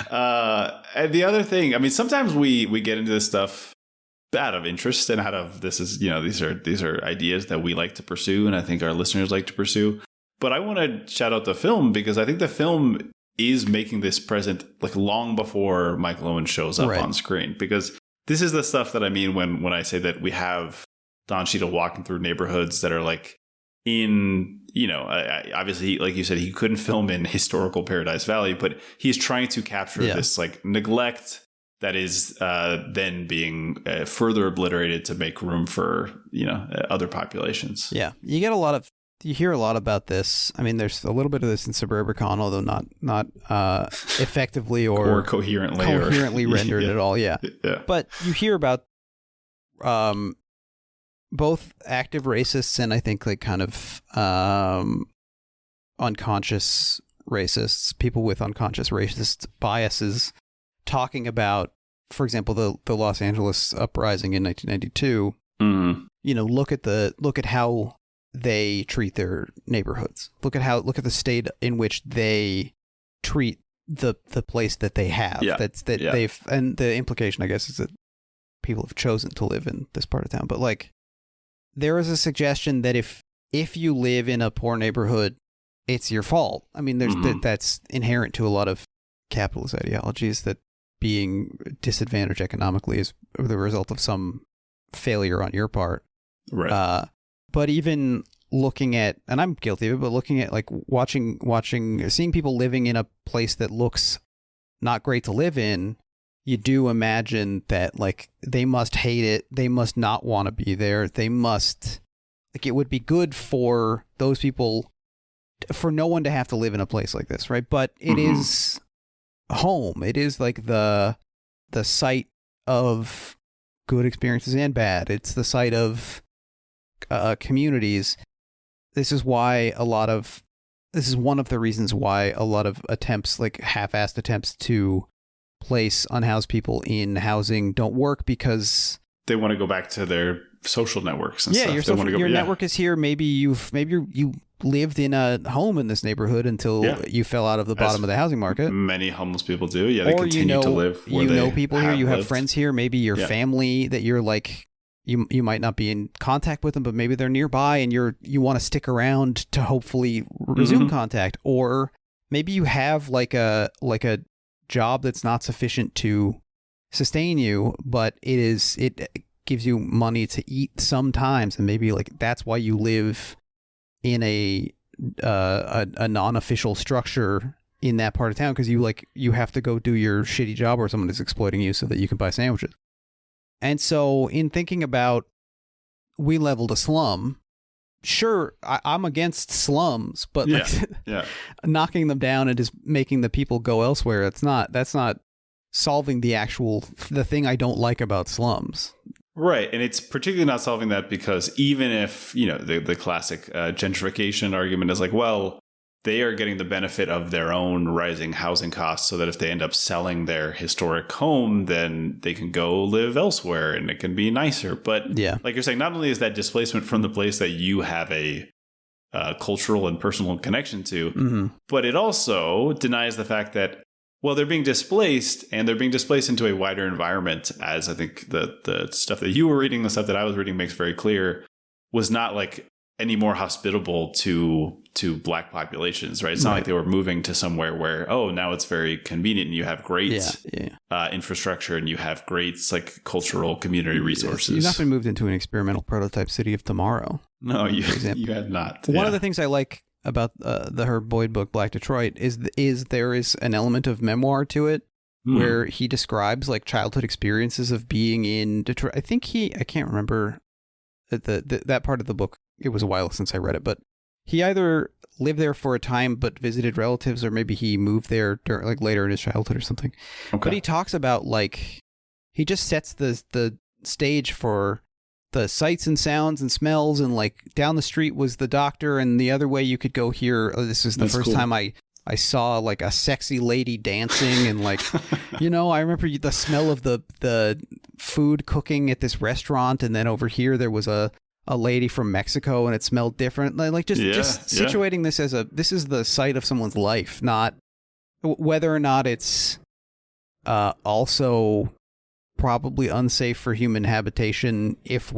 And the other thing, I mean, sometimes we get into this stuff out of interest and out of these are ideas that we like to pursue, and I think our listeners like to pursue. But I want to shout out the film, because I think the film is making this present like long before Michael Owen shows up on screen, because this is the stuff that I mean when I say that we have Don Cheadle walking through neighborhoods that are like in, obviously, like you said, he couldn't film in historical Paradise Valley, but he's trying to capture this like neglect that is then being further obliterated to make room for, other populations. Yeah. You hear a lot about this. I mean, there's a little bit of this in Suburbicon, although not effectively or coherently rendered at all. Yeah. But you hear about both active racists and I think like kind of unconscious racists, people with unconscious racist biases, talking about, for example, the Los Angeles uprising in 1992. Mm-hmm. Look at how they treat their neighborhoods. Look at the state in which they treat the place that they have. They've, and the implication, I guess, is that people have chosen to live in this part of town. But like, there is a suggestion that if you live in a poor neighborhood, it's your fault. I mean, that's inherent to a lot of capitalist ideologies, that being disadvantaged economically is the result of some failure on your part. Right. But even looking at, and I'm guilty of it, but looking at like seeing people living in a place that looks not great to live in, you do imagine that like they must hate it. They must not want to be there. They must, like, it would be good for those people, for no one to have to live in a place like this, right? But it is home. It is like the site of good experiences and bad. It's the site of communities. This is one of the reasons why a lot of attempts, like half-assed attempts to place unhoused people in housing, don't work, because they want to go back to their social networks and stuff. Your network is here. Maybe you lived in a home in this neighborhood until you fell out of the bottom of the housing market. Many homeless people do. Yeah, they continue to live where they people here. You have friends here. Maybe your family that you're like, you might not be in contact with them, but maybe they're nearby, and you want to stick around to hopefully resume contact. Or maybe you have like a job that's not sufficient to sustain you, but it gives you money to eat sometimes, and maybe like that's why you live in a non-official structure in that part of town, because you have to go do your shitty job or someone is exploiting you so that you can buy sandwiches. And so in thinking about, we leveled a slum, sure, I'm against slums, but knocking them down and just making the people go elsewhere, that's not solving the thing I don't like about slums. Right. And it's particularly not solving that, because even if, the classic gentrification argument is like, well, they are getting the benefit of their own rising housing costs, so that if they end up selling their historic home, then they can go live elsewhere and it can be nicer. But like you're saying, not only is that displacement from the place that you have a cultural and personal connection to, but it also denies the fact that, well, they're being displaced, and they're being displaced into a wider environment, as I think the stuff that you were reading, the stuff that I was reading makes very clear, was not like any more hospitable to Black populations, right? It's not like they were moving to somewhere where, now it's very convenient and you have great infrastructure and you have great like cultural community resources. You've not been moved into an experimental prototype city of tomorrow. No, you have not. One of the things I like about the Herb Boyd book, Black Detroit, is there is an element of memoir to it, where he describes like childhood experiences of being in Detroit. I think I can't remember that part of the book. It was a while since I read it, but he either lived there for a time but visited relatives, or maybe he moved there like later in his childhood or something. Okay. But he talks about like he just sets the stage for the sights and sounds and smells, and like down the street was the doctor, and the other way you could go here. Oh, this is the first time I saw like a sexy lady dancing, and like, you know, I remember the smell of the food cooking at this restaurant, and then over here there was a lady from Mexico and it smelled different. Like just situating this as this is the site of someone's life, not whether or not it's also probably unsafe for human habitation if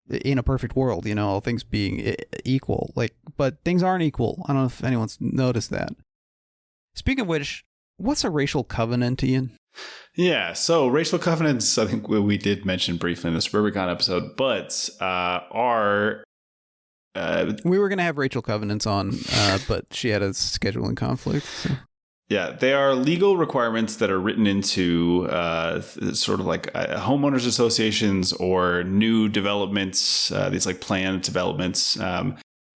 in a perfect world, you know, all things being equal. Like, but things aren't equal. I don't know if anyone's noticed that. Speaking of which, what's a racial covenant, Ian? Yeah, so racial covenants, I think we did mention briefly in the Suburbicon episode, but are... we were going to have Rachel Covenants on, but she had a scheduling conflict. So. Yeah, they are legal requirements that are written into sort of like homeowners associations or new developments, these like planned developments,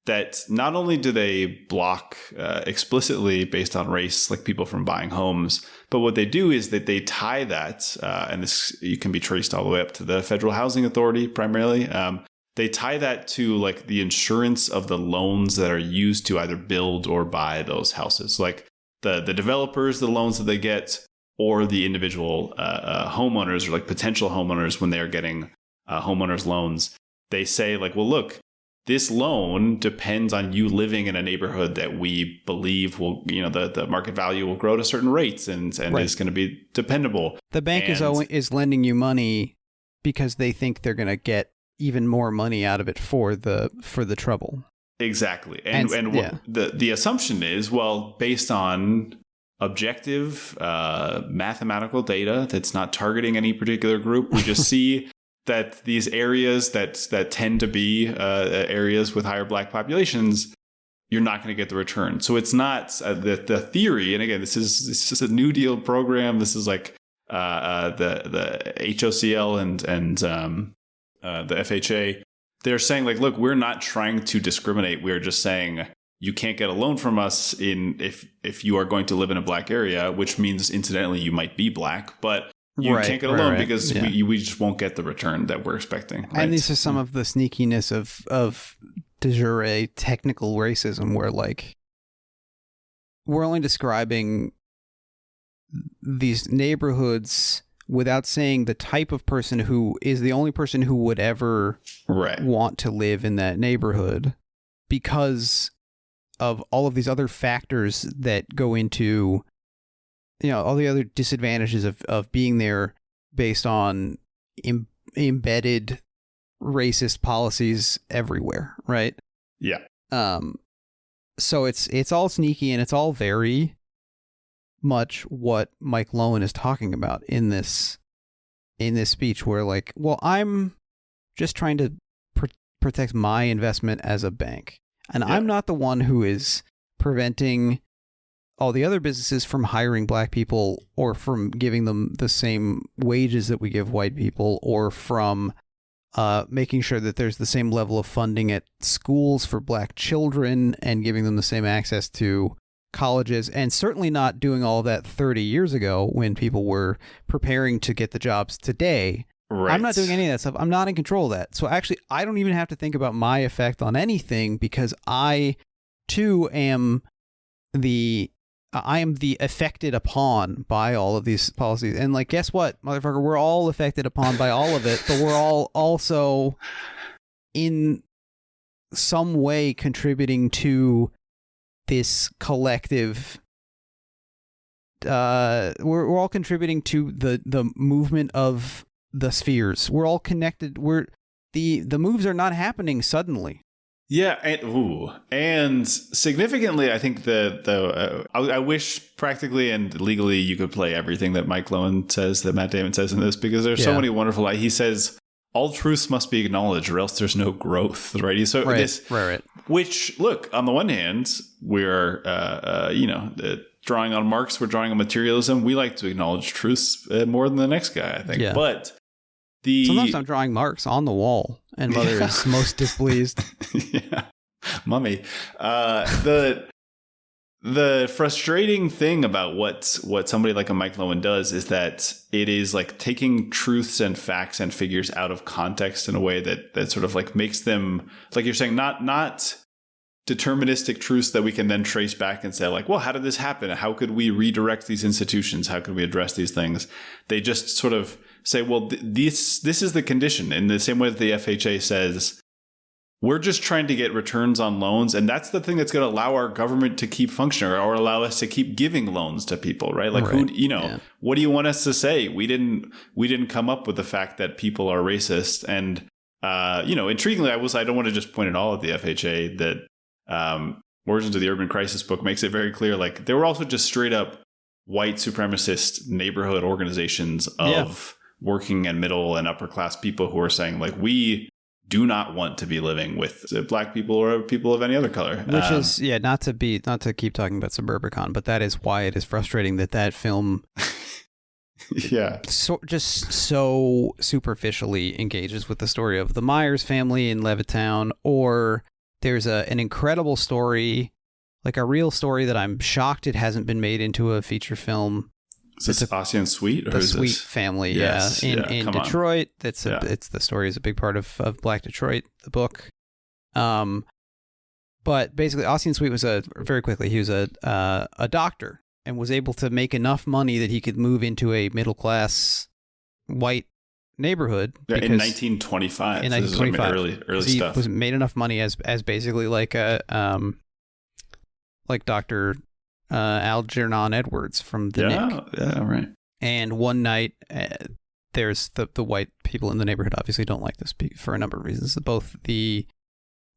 that not only do they block explicitly based on race, like people from buying homes, but what they do is that they tie that, and this you can be traced all the way up to the Federal Housing Authority primarily. They tie that to like the insurance of the loans that are used to either build or buy those houses. Like the developers, the loans that they get, or the individual homeowners or like potential homeowners when they are getting homeowners loans. They say like, well, look, this loan depends on you living in a neighborhood that we believe will, you know, the market value will grow to certain rates and right. is going to be dependable. The bank is lending you money because they think they're going to get even more money out of it for the trouble. Exactly. And what the assumption is, well, based on objective mathematical data that's not targeting any particular group, we just see that these areas that tend to be areas with higher black populations, you're not going to get the return. So it's not the theory. And again, this is a New Deal program. This is like the HOCL and the FHA. They're saying like, look, we're not trying to discriminate. We're just saying you can't get a loan from us if you are going to live in a black area, which means incidentally you might be black, but you can't get a loan because we just won't get the return that we're expecting. Right? And this is some of the sneakiness of de jure technical racism, where like we're only describing these neighborhoods without saying the type of person who is the only person who would ever want to live in that neighborhood, because of all of these other factors that go into, you know, all the other disadvantages of being there based on embedded racist policies everywhere, right? Yeah. So it's all sneaky, and it's all very much what Mike Lowen is talking about in this speech, where like, well, I'm just trying to protect my investment as a bank, and I'm not the one who is preventing all the other businesses from hiring black people, or from giving them the same wages that we give white people, or from making sure that there's the same level of funding at schools for black children and giving them the same access to colleges, and certainly not doing all that 30 years ago when people were preparing to get the jobs today. Right. I'm not doing any of that stuff. I'm not in control of that. So actually, I don't even have to think about my effect on anything, because I too am the affected upon by all of these policies. And like, guess what, motherfucker, we're all affected upon by all of it, but we're all also in some way contributing to this collective, we're all contributing to the movement of the spheres. We're all connected. The moves are not happening suddenly. Yeah, and significantly, I think I wish practically and legally you could play everything that Mike Lowen says, that Matt Damon says in this, because there's so many wonderful. He says all truths must be acknowledged, or else there's no growth. Right. So right. Which, look, on the one hand, we're drawing on Marx, we're drawing on materialism. We like to acknowledge truths more than the next guy, I think. Yeah. But sometimes I'm drawing Marx on the wall, and Mother is most displeased. Yeah. Mummy. The frustrating thing about what somebody like a Mike Lowen does is that it is like taking truths and facts and figures out of context in a way that sort of like makes them, like you're saying, not deterministic truths that we can then trace back and say like, well, how did this happen? How could we redirect these institutions? How could we address these things? They just sort of say, well, this is the condition, in the same way that the FHA says, we're just trying to get returns on loans. And that's the thing that's going to allow our government to keep functioning or allow us to keep giving loans to people, right? Like, right. What do you want us to say? We didn't come up with the fact that people are racist. And, intriguingly, I don't want to just point it all at the FHA, that Origins of the Urban Crisis book makes it very clear. Like, there were also just straight up white supremacist neighborhood organizations of working and middle and upper class people who are saying like, we do not want to be living with black people or people of any other color. Which is, not to keep talking about Suburbicon, but that is why it is frustrating that film so superficially engages with the story of the Myers family in Levittown, or there's an incredible story, like a real story that I'm shocked it hasn't been made into a feature film. Is this Ossian Sweet? Or the is Sweet this? family, Yes, in Detroit. It's the story is a big part of Black Detroit, the book. But basically, Ossian Sweet was he was a doctor and was able to make enough money that he could move into a middle class white neighborhood. Yeah, in 1925. In 1925, this is early stuff. He was made enough money as basically like like Dr. Algernon Edwards from the Nick. Yeah, right. And one night, there's the white people in the neighborhood obviously don't like this for a number of reasons. Both the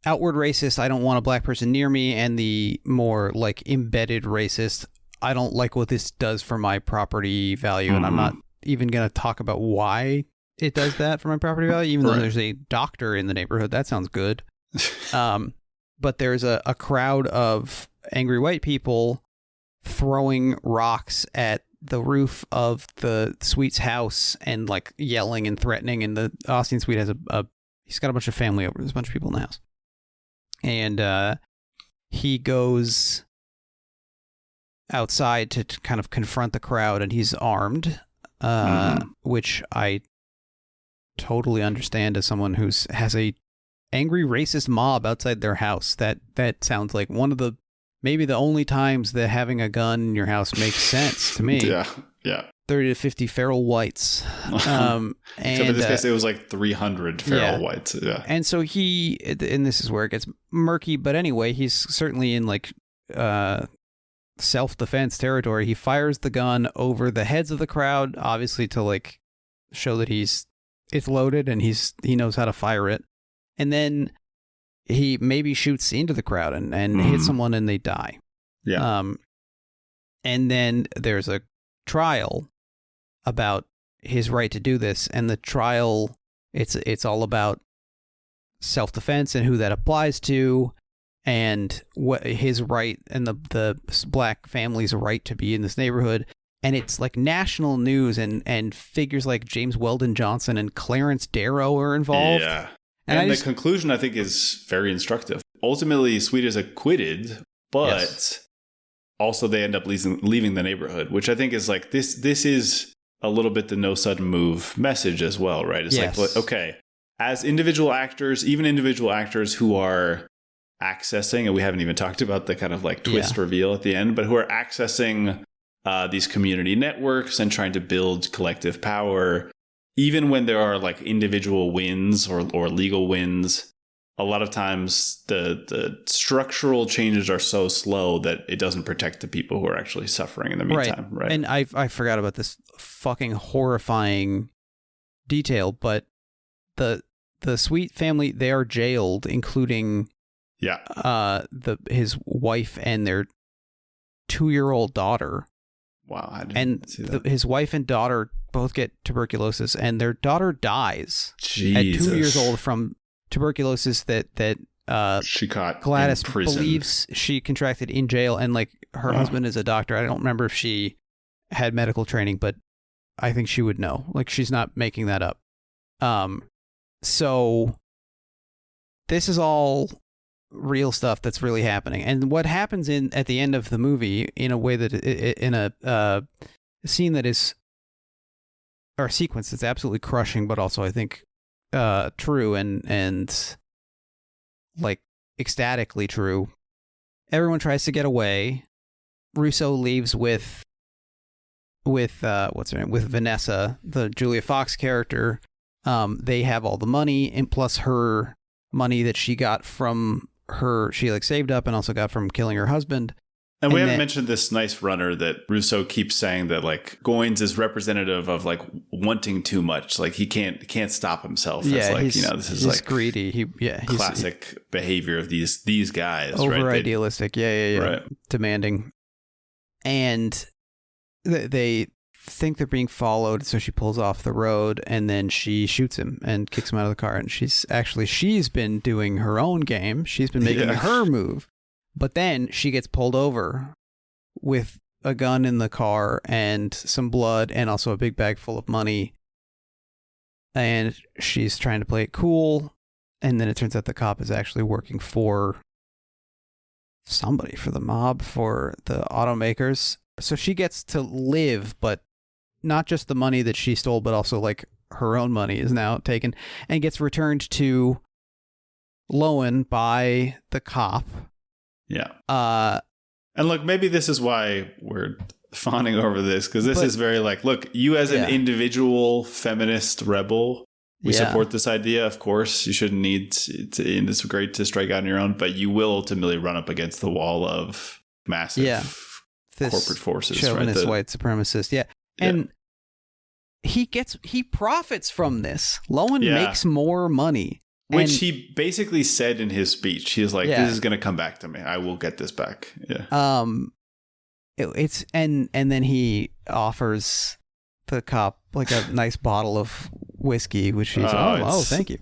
outward racist, I don't want a black person near me, and the more like embedded racist, I don't like what this does for my property value, and I'm not even going to talk about why it does that for my property value, even though there's a doctor in the neighborhood. That sounds good. But there's a crowd of angry white people throwing rocks at the roof of the Sweet's house and like yelling and threatening. And the Ossian Sweet has he's got a bunch of family over. There's a bunch of people in the house. And he goes outside to kind of confront the crowd, and he's armed, which I totally understand as someone who has a angry racist mob outside their house. That sounds like one of the maybe the only times that having a gun in your house makes sense to me. Yeah. 30 to 50 feral whites. And in this case, it was like 300 feral whites. Yeah. And so and this is where it gets murky, but anyway, he's certainly in like self-defense territory. He fires the gun over the heads of the crowd, obviously to like show that it's loaded and he knows how to fire it. And then he maybe shoots into the crowd and hits someone and they die. Yeah. And then there's a trial about his right to do this, and the trial it's all about self-defense and who that applies to, and what his right and the black family's right to be in this neighborhood. And it's like national news, and figures like James Weldon Johnson and Clarence Darrow are involved. Yeah. And the conclusion, I think, is very instructive. Ultimately, Sweet is acquitted, but also they end up leaving the neighborhood, which I think is like this is a little bit the no sudden move message as well, right? It's like, okay, as individual actors, even individual actors who are accessing, and we haven't even talked about the kind of like twist reveal at the end, but who are accessing these community networks and trying to build collective power, even when there are like individual wins or legal wins, a lot of times the structural changes are so slow that it doesn't protect the people who are actually suffering in the meantime. Right. And I forgot about this fucking horrifying detail, but the Sweet family, they are jailed, including his wife and their 2-year-old daughter. Wow, I didn't see that. His wife and daughter both get tuberculosis, and their daughter dies at 2 years old from tuberculosis that she caught Gladys in prison. Believes she contracted in jail, and like her husband is a doctor. I don't remember if she had medical training, but I think she would know. Like, she's not making that up. So this is all real stuff that's really happening. And what happens at the end of the movie, in a way that in a scene that is, or a sequence that's absolutely crushing, but also I think true and like ecstatically true. Everyone tries to get away. Russo leaves with what's her name? With Vanessa, the Julia Fox character. They have all the money, and plus her money that she got from she like saved up and also got from killing her husband. And we haven't mentioned this nice runner that Russo keeps saying that like Goins is representative of like wanting too much. Like he can't stop himself. Yeah, it's like, he's, this is he's like greedy. He's classic behavior of these guys. Over right? idealistic. Yeah. Right. Demanding. And they think they're being followed, so she pulls off the road and then she shoots him and kicks him out of the car. And she's been doing her own game. She's been making her move. But then she gets pulled over with a gun in the car and some blood and also a big bag full of money. And she's trying to play it cool. And then it turns out the cop is actually working for somebody, for the mob, for the automakers. So she gets to live, but not just the money that she stole, but also like her own money is now taken and gets returned to Lowen by the cop. Yeah. And look, maybe this is why we're fawning over this, because this is very like, look, you as an individual feminist rebel, we support this idea. Of course, you shouldn't need to, and it's great to strike out on your own, but you will ultimately run up against the wall of massive corporate forces. Chauvinist white supremacist. Yeah. And he profits from this. Lowen makes more money. Which he basically said in his speech. He was like, this is going to come back to me. I will get this back. Yeah. It's and then he offers the cop like a nice bottle of whiskey, which he's thank you.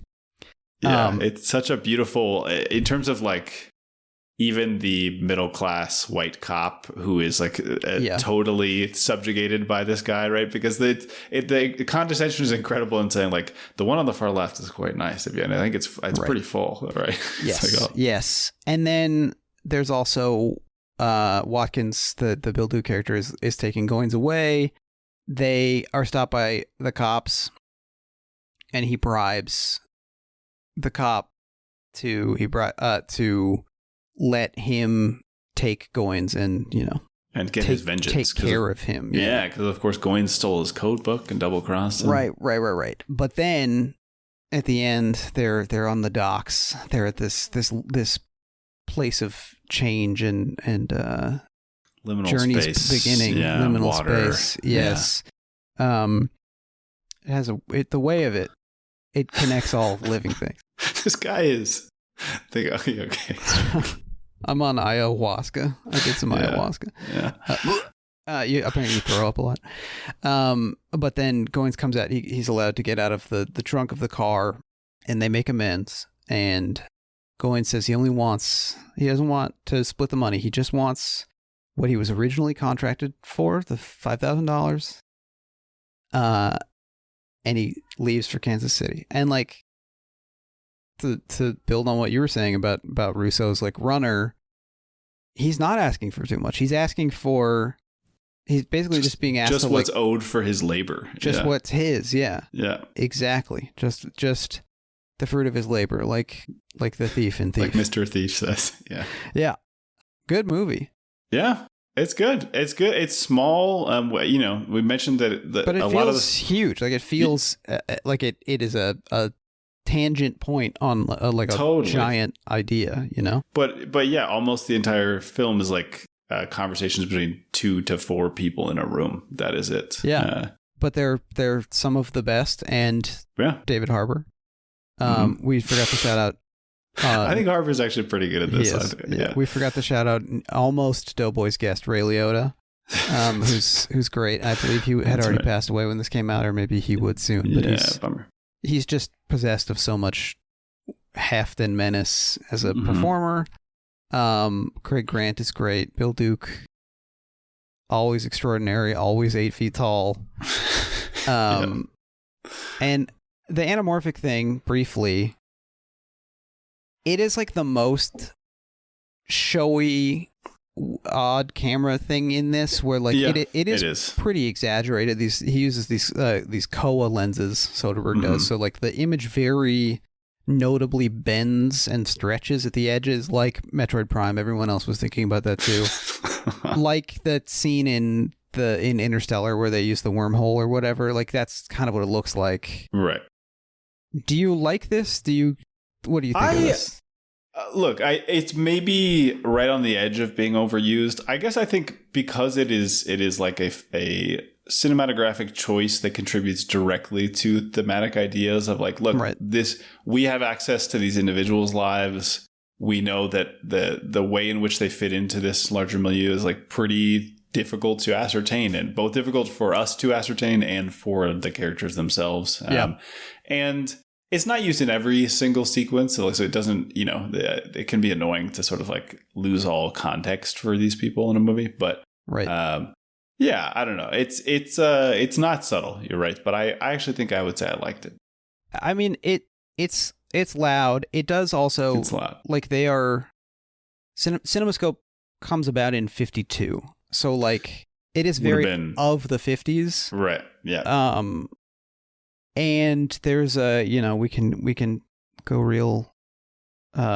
Yeah, it's such a beautiful, in terms of like even the middle class white cop who is like totally subjugated by this guy, right? Because the condescension is incredible in saying like the one on the far left is quite nice of you, and I think it's pretty full, right? Yes, like, yes. And then there's also Watkins, the Bill Duke character, is taking Goins away. They are stopped by the cops, and he bribes the cop to let him take Goins and, and get his vengeance. Take care of him. Yeah, because of course Goins stole his code book and double-crossed him. Right. But then at the end, they're on the docks. They're at this place of change and liminal journey's space. beginning. Yeah, liminal water. space. Yes. Yeah. It has the way of it. It connects all living things. This guy is. Okay. I'm on ayahuasca. I did some ayahuasca. Yeah. You apparently throw up a lot. But then Goins comes out. He's allowed to get out of the trunk of the car, and they make amends. And Goins says he doesn't want to split the money. He just wants what he was originally contracted for, the $5,000. And he leaves for Kansas City. And like, to build on what you were saying about Russo's like runner, he's not asking for too much. He's basically just being asked just to, what's owed for his labor. Just what's his. Yeah. Yeah. Exactly. Just the fruit of his labor, like the thief in Thief. Like Mr. Thief says. Yeah. Yeah. Good movie. Yeah. It's good. It's small. We mentioned that but it feels huge. Like it feels like it is a tangent point on like a giant idea, But yeah, almost the entire film is like conversations between 2 to 4 people in a room. That is it. Yeah. But they're some of the best, and David Harbour. We forgot to shout out. I think Harbour's actually pretty good at this. Yeah, we forgot to shout out almost Doughboy's guest Ray Liotta, who's great. I believe he had already passed away when this came out, or maybe he would soon. But bummer. He's just possessed of so much heft and menace as a performer. Craig Grant is great. Bill Duke, always extraordinary, always 8 feet tall. And the anamorphic thing, briefly, it is like the most showy, odd camera thing in this, where like it is pretty exaggerated. He uses these Kowa lenses, Soderbergh does, so like the image very notably bends and stretches at the edges, like Metroid Prime. Everyone else was thinking about that too. Like that scene in Interstellar where they use the wormhole or whatever. Like that's kind of what it looks like. Right. Do you like this? What do you think of this? Look, it's maybe right on the edge of being overused. I guess I think because it is like a cinematographic choice that contributes directly to thematic ideas of like, look, we have access to these individuals' lives. We know that the way in which they fit into this larger milieu is like pretty difficult to ascertain, and both difficult for us to ascertain and for the characters themselves. And it's not used in every single sequence, so it doesn't, it can be annoying to sort of like lose all context for these people in a movie. But yeah, I don't know. It's not subtle. You're right, but I actually think I would say I liked it. I mean, it's loud. It does also, it's loud. Like they are, CinemaScope comes about in 52, so like it is very of the 50s, right? Yeah. And there's we can go real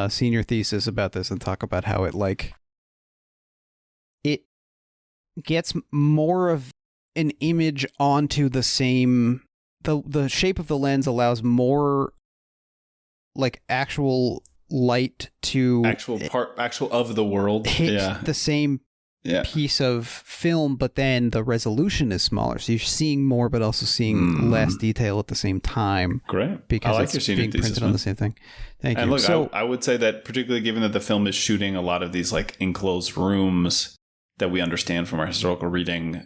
senior thesis about this and talk about how it gets more of an image onto the same, the shape of the lens allows more like actual light to actual of the world hit the same piece of film, but then the resolution is smaller, so you're seeing more but also seeing less detail at the same time. Great. Because I like it's being printed on the same thing. Thank you. And look, so I would say that particularly given that the film is shooting a lot of these like enclosed rooms that we understand from our historical reading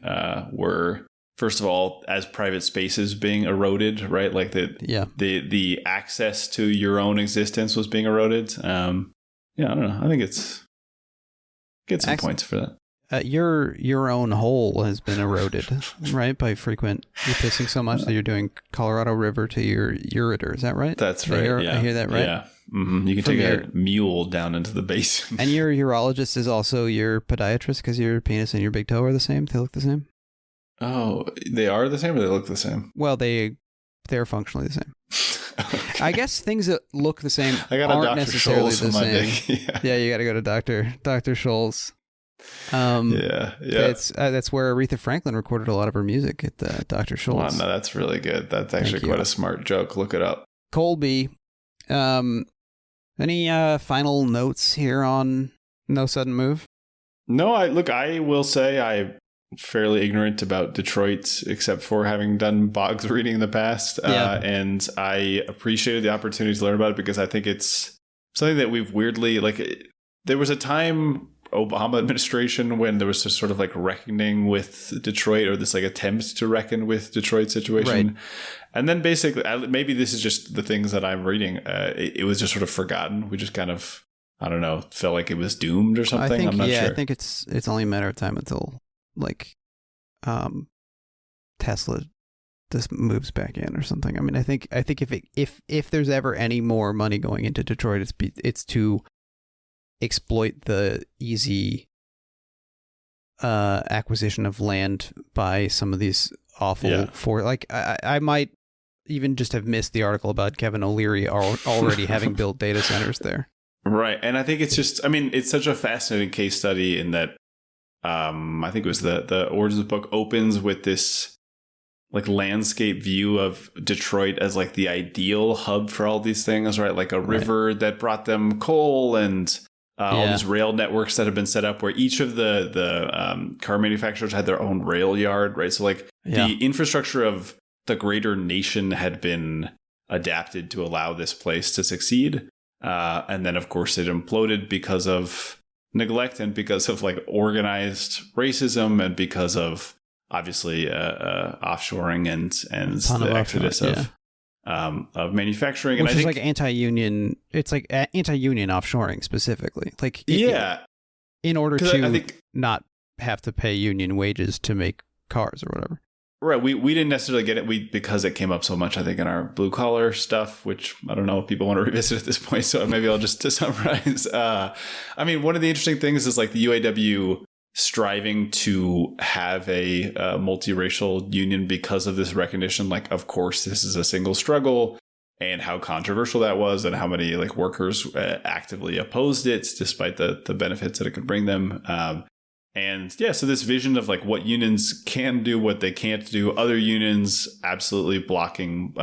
were, first of all, as private spaces being eroded, right? Like the access to your own existence was being eroded. I don't know. I think get some points for that. Your own hole has been eroded, right? By frequent, you're pissing so much that you're doing Colorado River to your ureter. Is that right? That's right. I hear that right. Yeah. Mm-hmm. You can take a mule down into the basin. And your urologist is also your podiatrist because your penis and your big toe are the same. They look the same. Oh, they are the same, or they look the same? Well, they're functionally the same. Okay. I guess things that look the same aren't necessarily the same. Yeah, you got to go to Dr. Scholl's. That's where Aretha Franklin recorded a lot of her music at Dr. Scholl's. Wow, no, that's really good. That's actually quite a smart joke. Look it up. Colby, any final notes here on No Sudden Move? No, I will say I'm fairly ignorant about Detroit, except for having done Boggs reading in the past. And I appreciated the opportunity to learn about it because I think it's something that we've weirdly, there was a time, Obama administration, when there was this sort of like reckoning with Detroit, or this like attempt to reckon with Detroit situation. Right. And then basically, maybe this is just the things that I'm reading. It was just sort of forgotten. We just kind of, I don't know, felt like it was doomed or something. I'm not sure. I think it's only a matter of time until Tesla just moves back in or something. I mean, I think if there's ever any more money going into Detroit, it's to exploit the easy acquisition of land by some of these awful I might even just have missed the article about Kevin O'Leary already having built data centers there. Right. And I think it's just, I mean, it's such a fascinating case study in that I think it was the Origins of the book opens with this like landscape view of Detroit as like the ideal hub for all these things, right? Like a river that brought them coal and all these rail networks that have been set up where each of the car manufacturers had their own rail yard, right? So like the infrastructure of the greater nation had been adapted to allow this place to succeed. And then, of course, it imploded because of neglect and because of like organized racism and because of obviously offshoring and the exodus of manufacturing. Which and is like anti-union. It's like anti-union offshoring specifically. Like in order to not have to pay union wages to make cars or whatever. Right. We didn't necessarily get it because it came up so much, I think, in our blue collar stuff, which I don't know if people want to revisit at this point. So maybe I'll just to summarize. I mean, one of the interesting things is like the UAW striving to have a multiracial union because of this recognition. Like, of course, this is a single struggle, and how controversial that was, and how many like workers actively opposed it, despite the benefits that it could bring them. And yeah, so this vision of like what unions can do, what they can't do, other unions absolutely blocking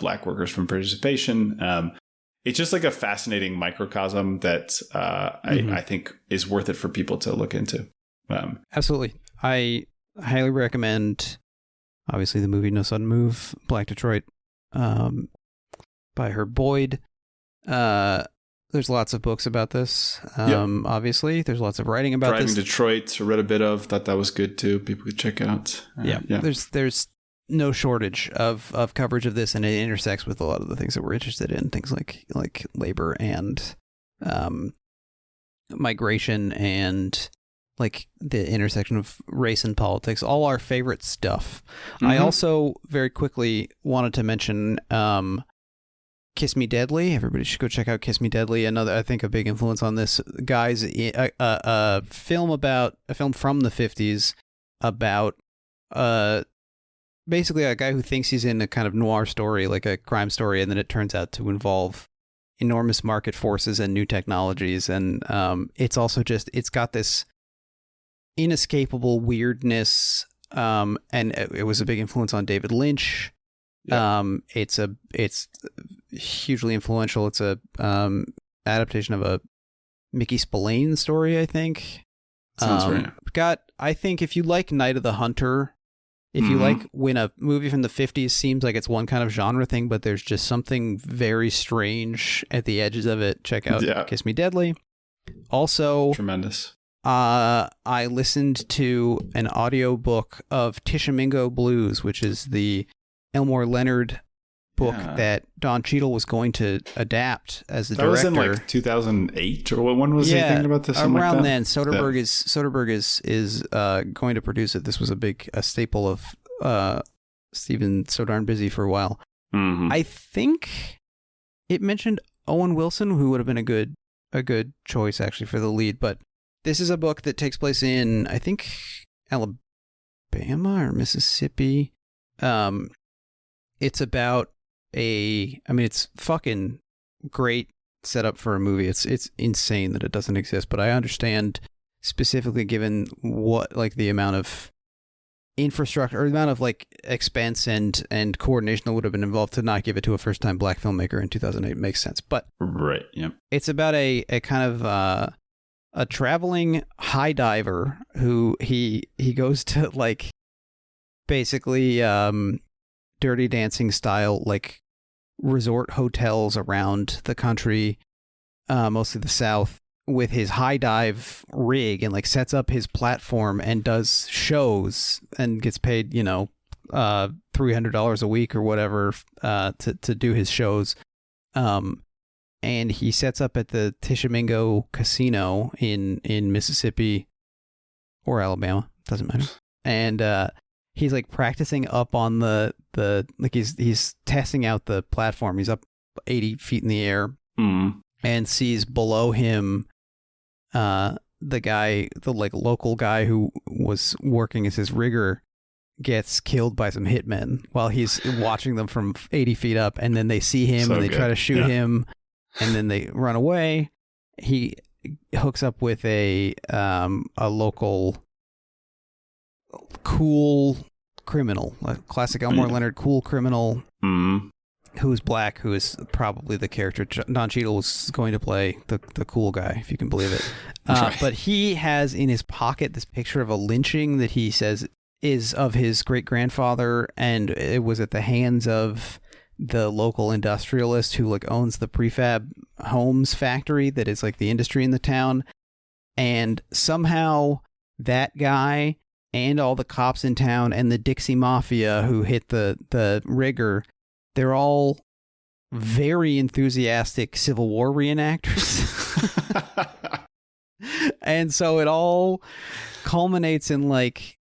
black workers from participation. It's just like a fascinating microcosm that I think is worth it for people to look into. Absolutely. I highly recommend, obviously, the movie No Sudden Move, Black Detroit, by Herb Boyd. There's lots of books about this. Obviously, there's lots of writing about Driving this. Detroit, read a bit of. Thought that was good too. People could check out. Yeah. There's no shortage of coverage of this, and it intersects with a lot of the things that we're interested in. Things like labor and migration and like the intersection of race and politics. All our favorite stuff. I also very quickly wanted to mention. Kiss Me Deadly. Everybody should go check out Kiss Me Deadly. Another, I think, a big influence on this. Guys, a film from the 50s about basically a guy who thinks he's in a kind of noir story, like a crime story, and then it turns out to involve enormous market forces and new technologies. And it's also just, it's got this inescapable weirdness. And it was a big influence on David Lynch. Yep. It's hugely influential. It's a adaptation of a Mickey Spillane story, I think. Sounds right. I think if you like Night of the Hunter, if you like when a movie from the 50s seems like it's one kind of genre thing, but there's just something very strange at the edges of it, check out Kiss Me Deadly. Also, tremendous. I listened to an audiobook of Tishomingo Blues, which is the Elmore Leonard book that Don Cheadle was going to adapt as the director. That was in like 2008, or when was he thinking about this? Around like then. Soderbergh is going to produce it. This was a staple of Steven So Darn Busy for a while. I think it mentioned Owen Wilson, who would have been a good choice actually for the lead. But this is a book that takes place in, I think, Alabama or Mississippi. It's about it's fucking great setup for a movie. It's insane that it doesn't exist, but I understand specifically given what like the amount of infrastructure or the amount of like expense and coordination that would have been involved to not give it to a first time black filmmaker in 2008 makes sense. But right, yeah, it's about a kind of a traveling high diver who he goes to like basically Dirty Dancing style like resort hotels around the country, mostly the South, with his high dive rig and like sets up his platform and does shows and gets paid, $300 a week or whatever to do his shows. And he sets up at the Tishomingo Casino in Mississippi or Alabama, doesn't matter. And he's like practicing up on the like he's testing out the platform. He's up 80 feet in the air and sees below him the like local guy who was working as his rigger gets killed by some hitmen while he's watching them from 80 feet up, and then they see him and they try to shoot him, and then they run away. He hooks up with a local cool criminal, a classic Elmore Leonard cool criminal who's black, who is probably the character Don Cheadle was going to play, the cool guy, if you can believe it. But he has in his pocket this picture of a lynching that he says is of his great-grandfather, and it was at the hands of the local industrialist who like owns the prefab homes factory that is like the industry in the town. And somehow that guy and all the cops in town and the Dixie Mafia who hit the rigger, they're all very enthusiastic Civil War reenactors. And so it all culminates in like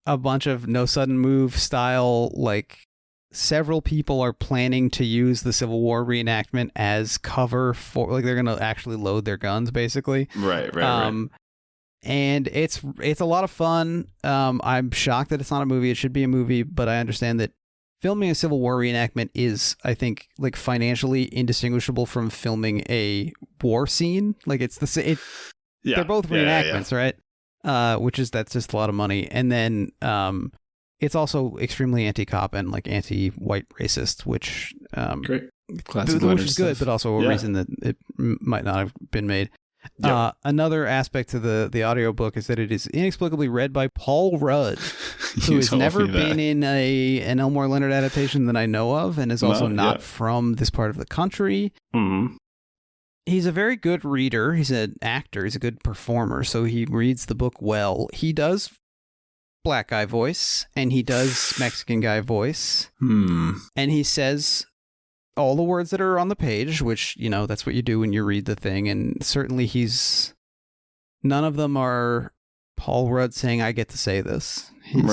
a bunch of No Sudden Move style, like several people are planning to use the Civil War reenactment as cover for, like, they're going to actually load their guns, basically. Right. And it's a lot of fun. I'm shocked that it's not a movie. It should be a movie, but I understand that filming a Civil War reenactment is, I think, like financially indistinguishable from filming a war scene. Like it's they're both reenactments, right? That's just a lot of money. And then it's also extremely anti-cop and like anti-white racist, which great, classic which is good, stuff. but also a reason that it might not have been made. Yep. Another aspect to the audiobook is that it is inexplicably read by Paul Rudd, who has never been in an Elmore Leonard adaptation that I know of, and is also not from this part of the country. Mm-hmm. He's a very good reader. He's an actor. He's a good performer, so he reads the book well. He does black guy voice, and he does Mexican guy voice, and he says all the words that are on the page, which, you know, that's what you do when you read the thing. And certainly none of them are Paul Rudd saying, I get to say this. He's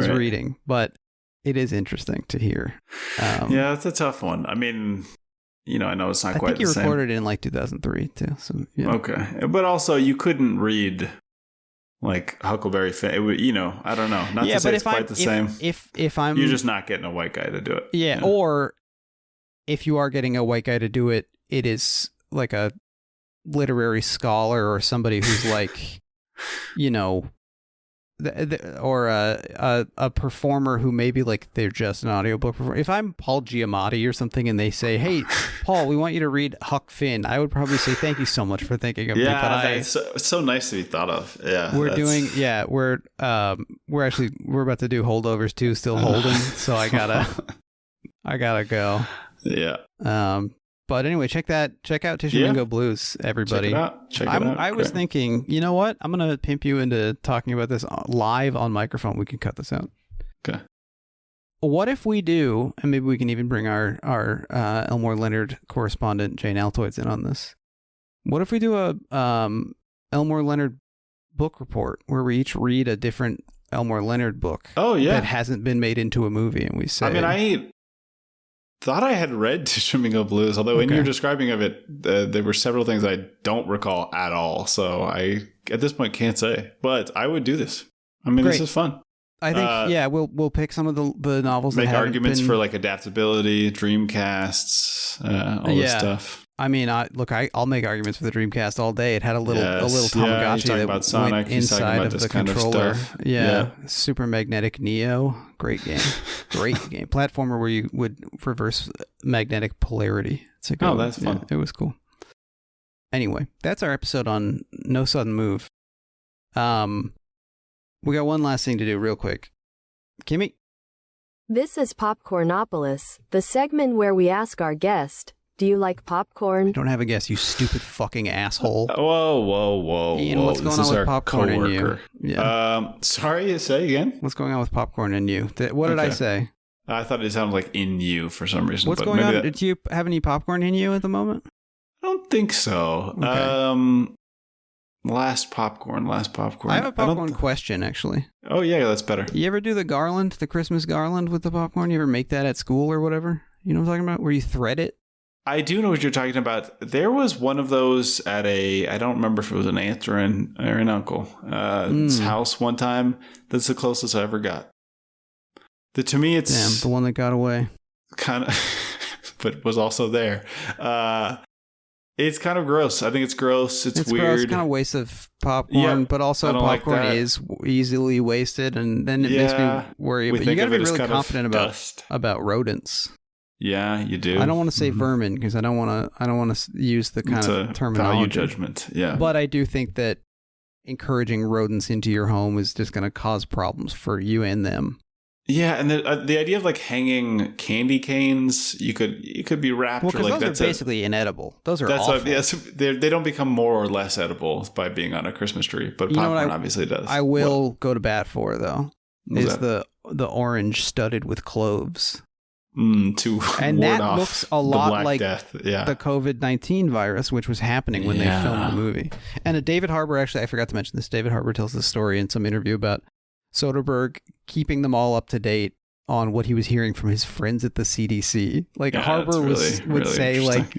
reading, but it is interesting to hear. Yeah, it's a tough one. I mean, you know, I know it's not quite the same. I think he recorded it in like 2003 too. So, yeah. Okay. But also you couldn't read like Huckleberry Finn. You know, I don't know. Not to say it's quite the same. If I'm... You're just not getting a white guy to do it. Yeah, you know? Or... if you are getting a white guy to do it, it is like a literary scholar or somebody who's like, you know, or a performer who maybe like they're just an audiobook performer. If I'm Paul Giamatti or something and they say, hey, Paul, we want you to read Huck Finn, I would probably say, thank you so much for thinking of me. But it's so nice to be thought of. Yeah. We're about to do Holdovers too, still holding. So I gotta go. Yeah. But anyway, check out Tishomingo Blues, everybody. Check it out. I was thinking, you know what? I'm gonna pimp you into talking about this live on microphone. We can cut this out. Okay. What if we do, and maybe we can even bring our Elmore Leonard correspondent Jane Altoids in on this. What if we do a Elmore Leonard book report where we each read a different Elmore Leonard book? Oh yeah, that hasn't been made into a movie, and we say. I mean, I thought I had read Tishomingo Blues, although when you're describing of it, there were several things I don't recall at all. So I, at this point, can't say. But I would do this. I mean, This is fun. I think, we'll pick some of the novels. Make arguments for like adaptability, Dreamcasts, all this stuff. I mean, I'll make arguments for the Dreamcast all day. It had a little Tamagotchi that Sonic, went inside of the controller. Yeah. Super Magnetic Neo, great game, platformer where you would reverse magnetic polarity. That's fun. It was cool. Anyway, that's our episode on No Sudden Move. We got one last thing to do real quick. Kimmy? This is Popcornopolis, the segment where we ask our guest, do you like popcorn? I don't have a guess, you stupid fucking asshole. Whoa. Ian, what's going on with popcorn in you? Yeah. Sorry, say again? What's going on with popcorn in you? What did I say? I thought it sounded like in you for some reason. What's going on? Do you have any popcorn in you at the moment? I don't think so. Okay. Last popcorn. I have a popcorn question, actually. Oh, yeah, that's better. You ever do the Christmas garland with the popcorn? You ever make that at school or whatever? You know what I'm talking about? Where you thread it? I do know what you're talking about. There was one of those at I don't remember if it was an aunt or an uncle, house one time. That's the closest I ever got. To me, it's... Damn, the one that got away. Kind of, but was also there. It's kind of gross. I think it's gross. It's weird. Gross, kind of waste of popcorn, but also popcorn is easily wasted, and then it makes me worry. But you got to be really confident about rodents. Yeah, you do. I don't want to say vermin because I don't want to use the kind of terminology. Value judgment. Yeah. But I do think that encouraging rodents into your home is just going to cause problems for you and them. Yeah, and the idea of like hanging candy canes, you could be wrapped. Well, because those are basically inedible. Those are awful. They don't become more or less edible by being on a Christmas tree, but popcorn obviously does. I will go to bat for though. Is the orange studded with cloves. And that looks a lot like death. Yeah. the COVID-19 virus, which was happening when they filmed the movie. And David Harbour, actually, I forgot to mention this. David Harbour tells this story in some interview about. Soderbergh keeping them all up to date on what he was hearing from his friends at the CDC. Like Harbour would say, like,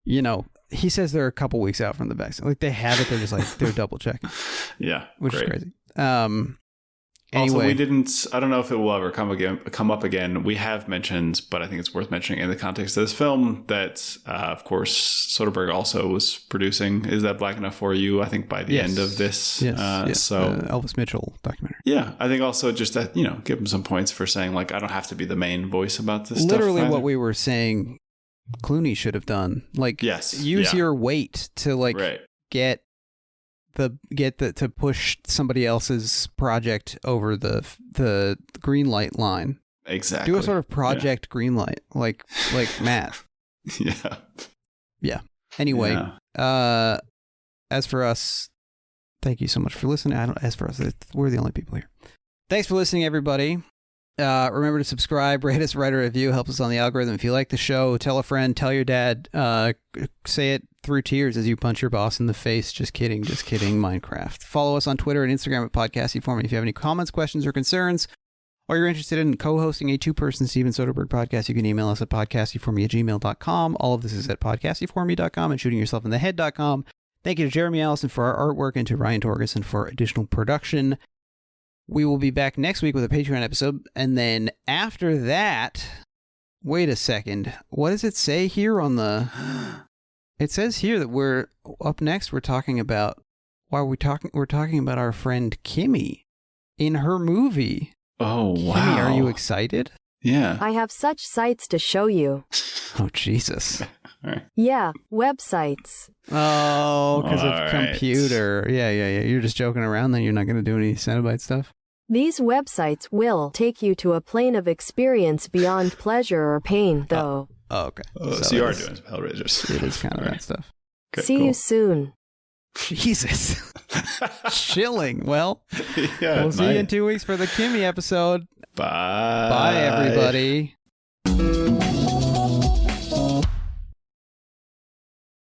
you know, he says they're a couple weeks out from the vaccine. Like they have it, they're just like they're double checking. Yeah, which is crazy. Also, Anyway, we didn't. I don't know if it will ever come up again. We have mentioned, but I think it's worth mentioning in the context of this film that, of course, Soderbergh also was producing. Is That Black Enough for You? I think by the end of this. So Elvis Mitchell documentary. Yeah, I think also just that, you know, give him some points for saying like I don't have to be the main voice about this. Literally, stuff what we were saying, Clooney should have done. Like, use your weight to like get to push somebody else's project over the green light line. Exactly. Do a sort of project green light, like Matt. Yeah. Anyway, as for us, thank you so much for listening. As for us, we're the only people here. Thanks for listening, everybody. Remember to subscribe, rate us, write a review, helps us on the algorithm. If you like the show, tell a friend, tell your dad, say it through tears as you punch your boss in the face. Just kidding, Minecraft. Follow us on Twitter and Instagram at Podcasty4Me. If you have any comments, questions, or concerns, or you're interested in co-hosting a two-person Steven Soderbergh podcast, you can email us at podcasty4me@gmail.com. All of this is at podcasty4me.com and shootingyourselfinthehead.com. Thank you to Jeremy Allison for our artwork and to Ryan Torgerson for additional production. We will be back next week with a Patreon episode, and then after that, wait a second. What does it say here on the... It says here that we're up next. We're talking about we're talking about our friend Kimmy in her movie. Oh, wow. Kimmy, are you excited? Yeah. I have such sites to show you. Oh, Jesus. Right. Yeah, websites. Oh, because of computer. Yeah. You're just joking around, then you're not going to do any Cenobite stuff? These websites will take you to a plane of experience beyond pleasure or pain, though. Oh, okay. So you are doing some Hellraisers. It is kind of that stuff. Okay, See you soon. Jesus. Chilling. Well, we'll see you in 2 weeks for the Kimmy episode. Bye. Bye, everybody.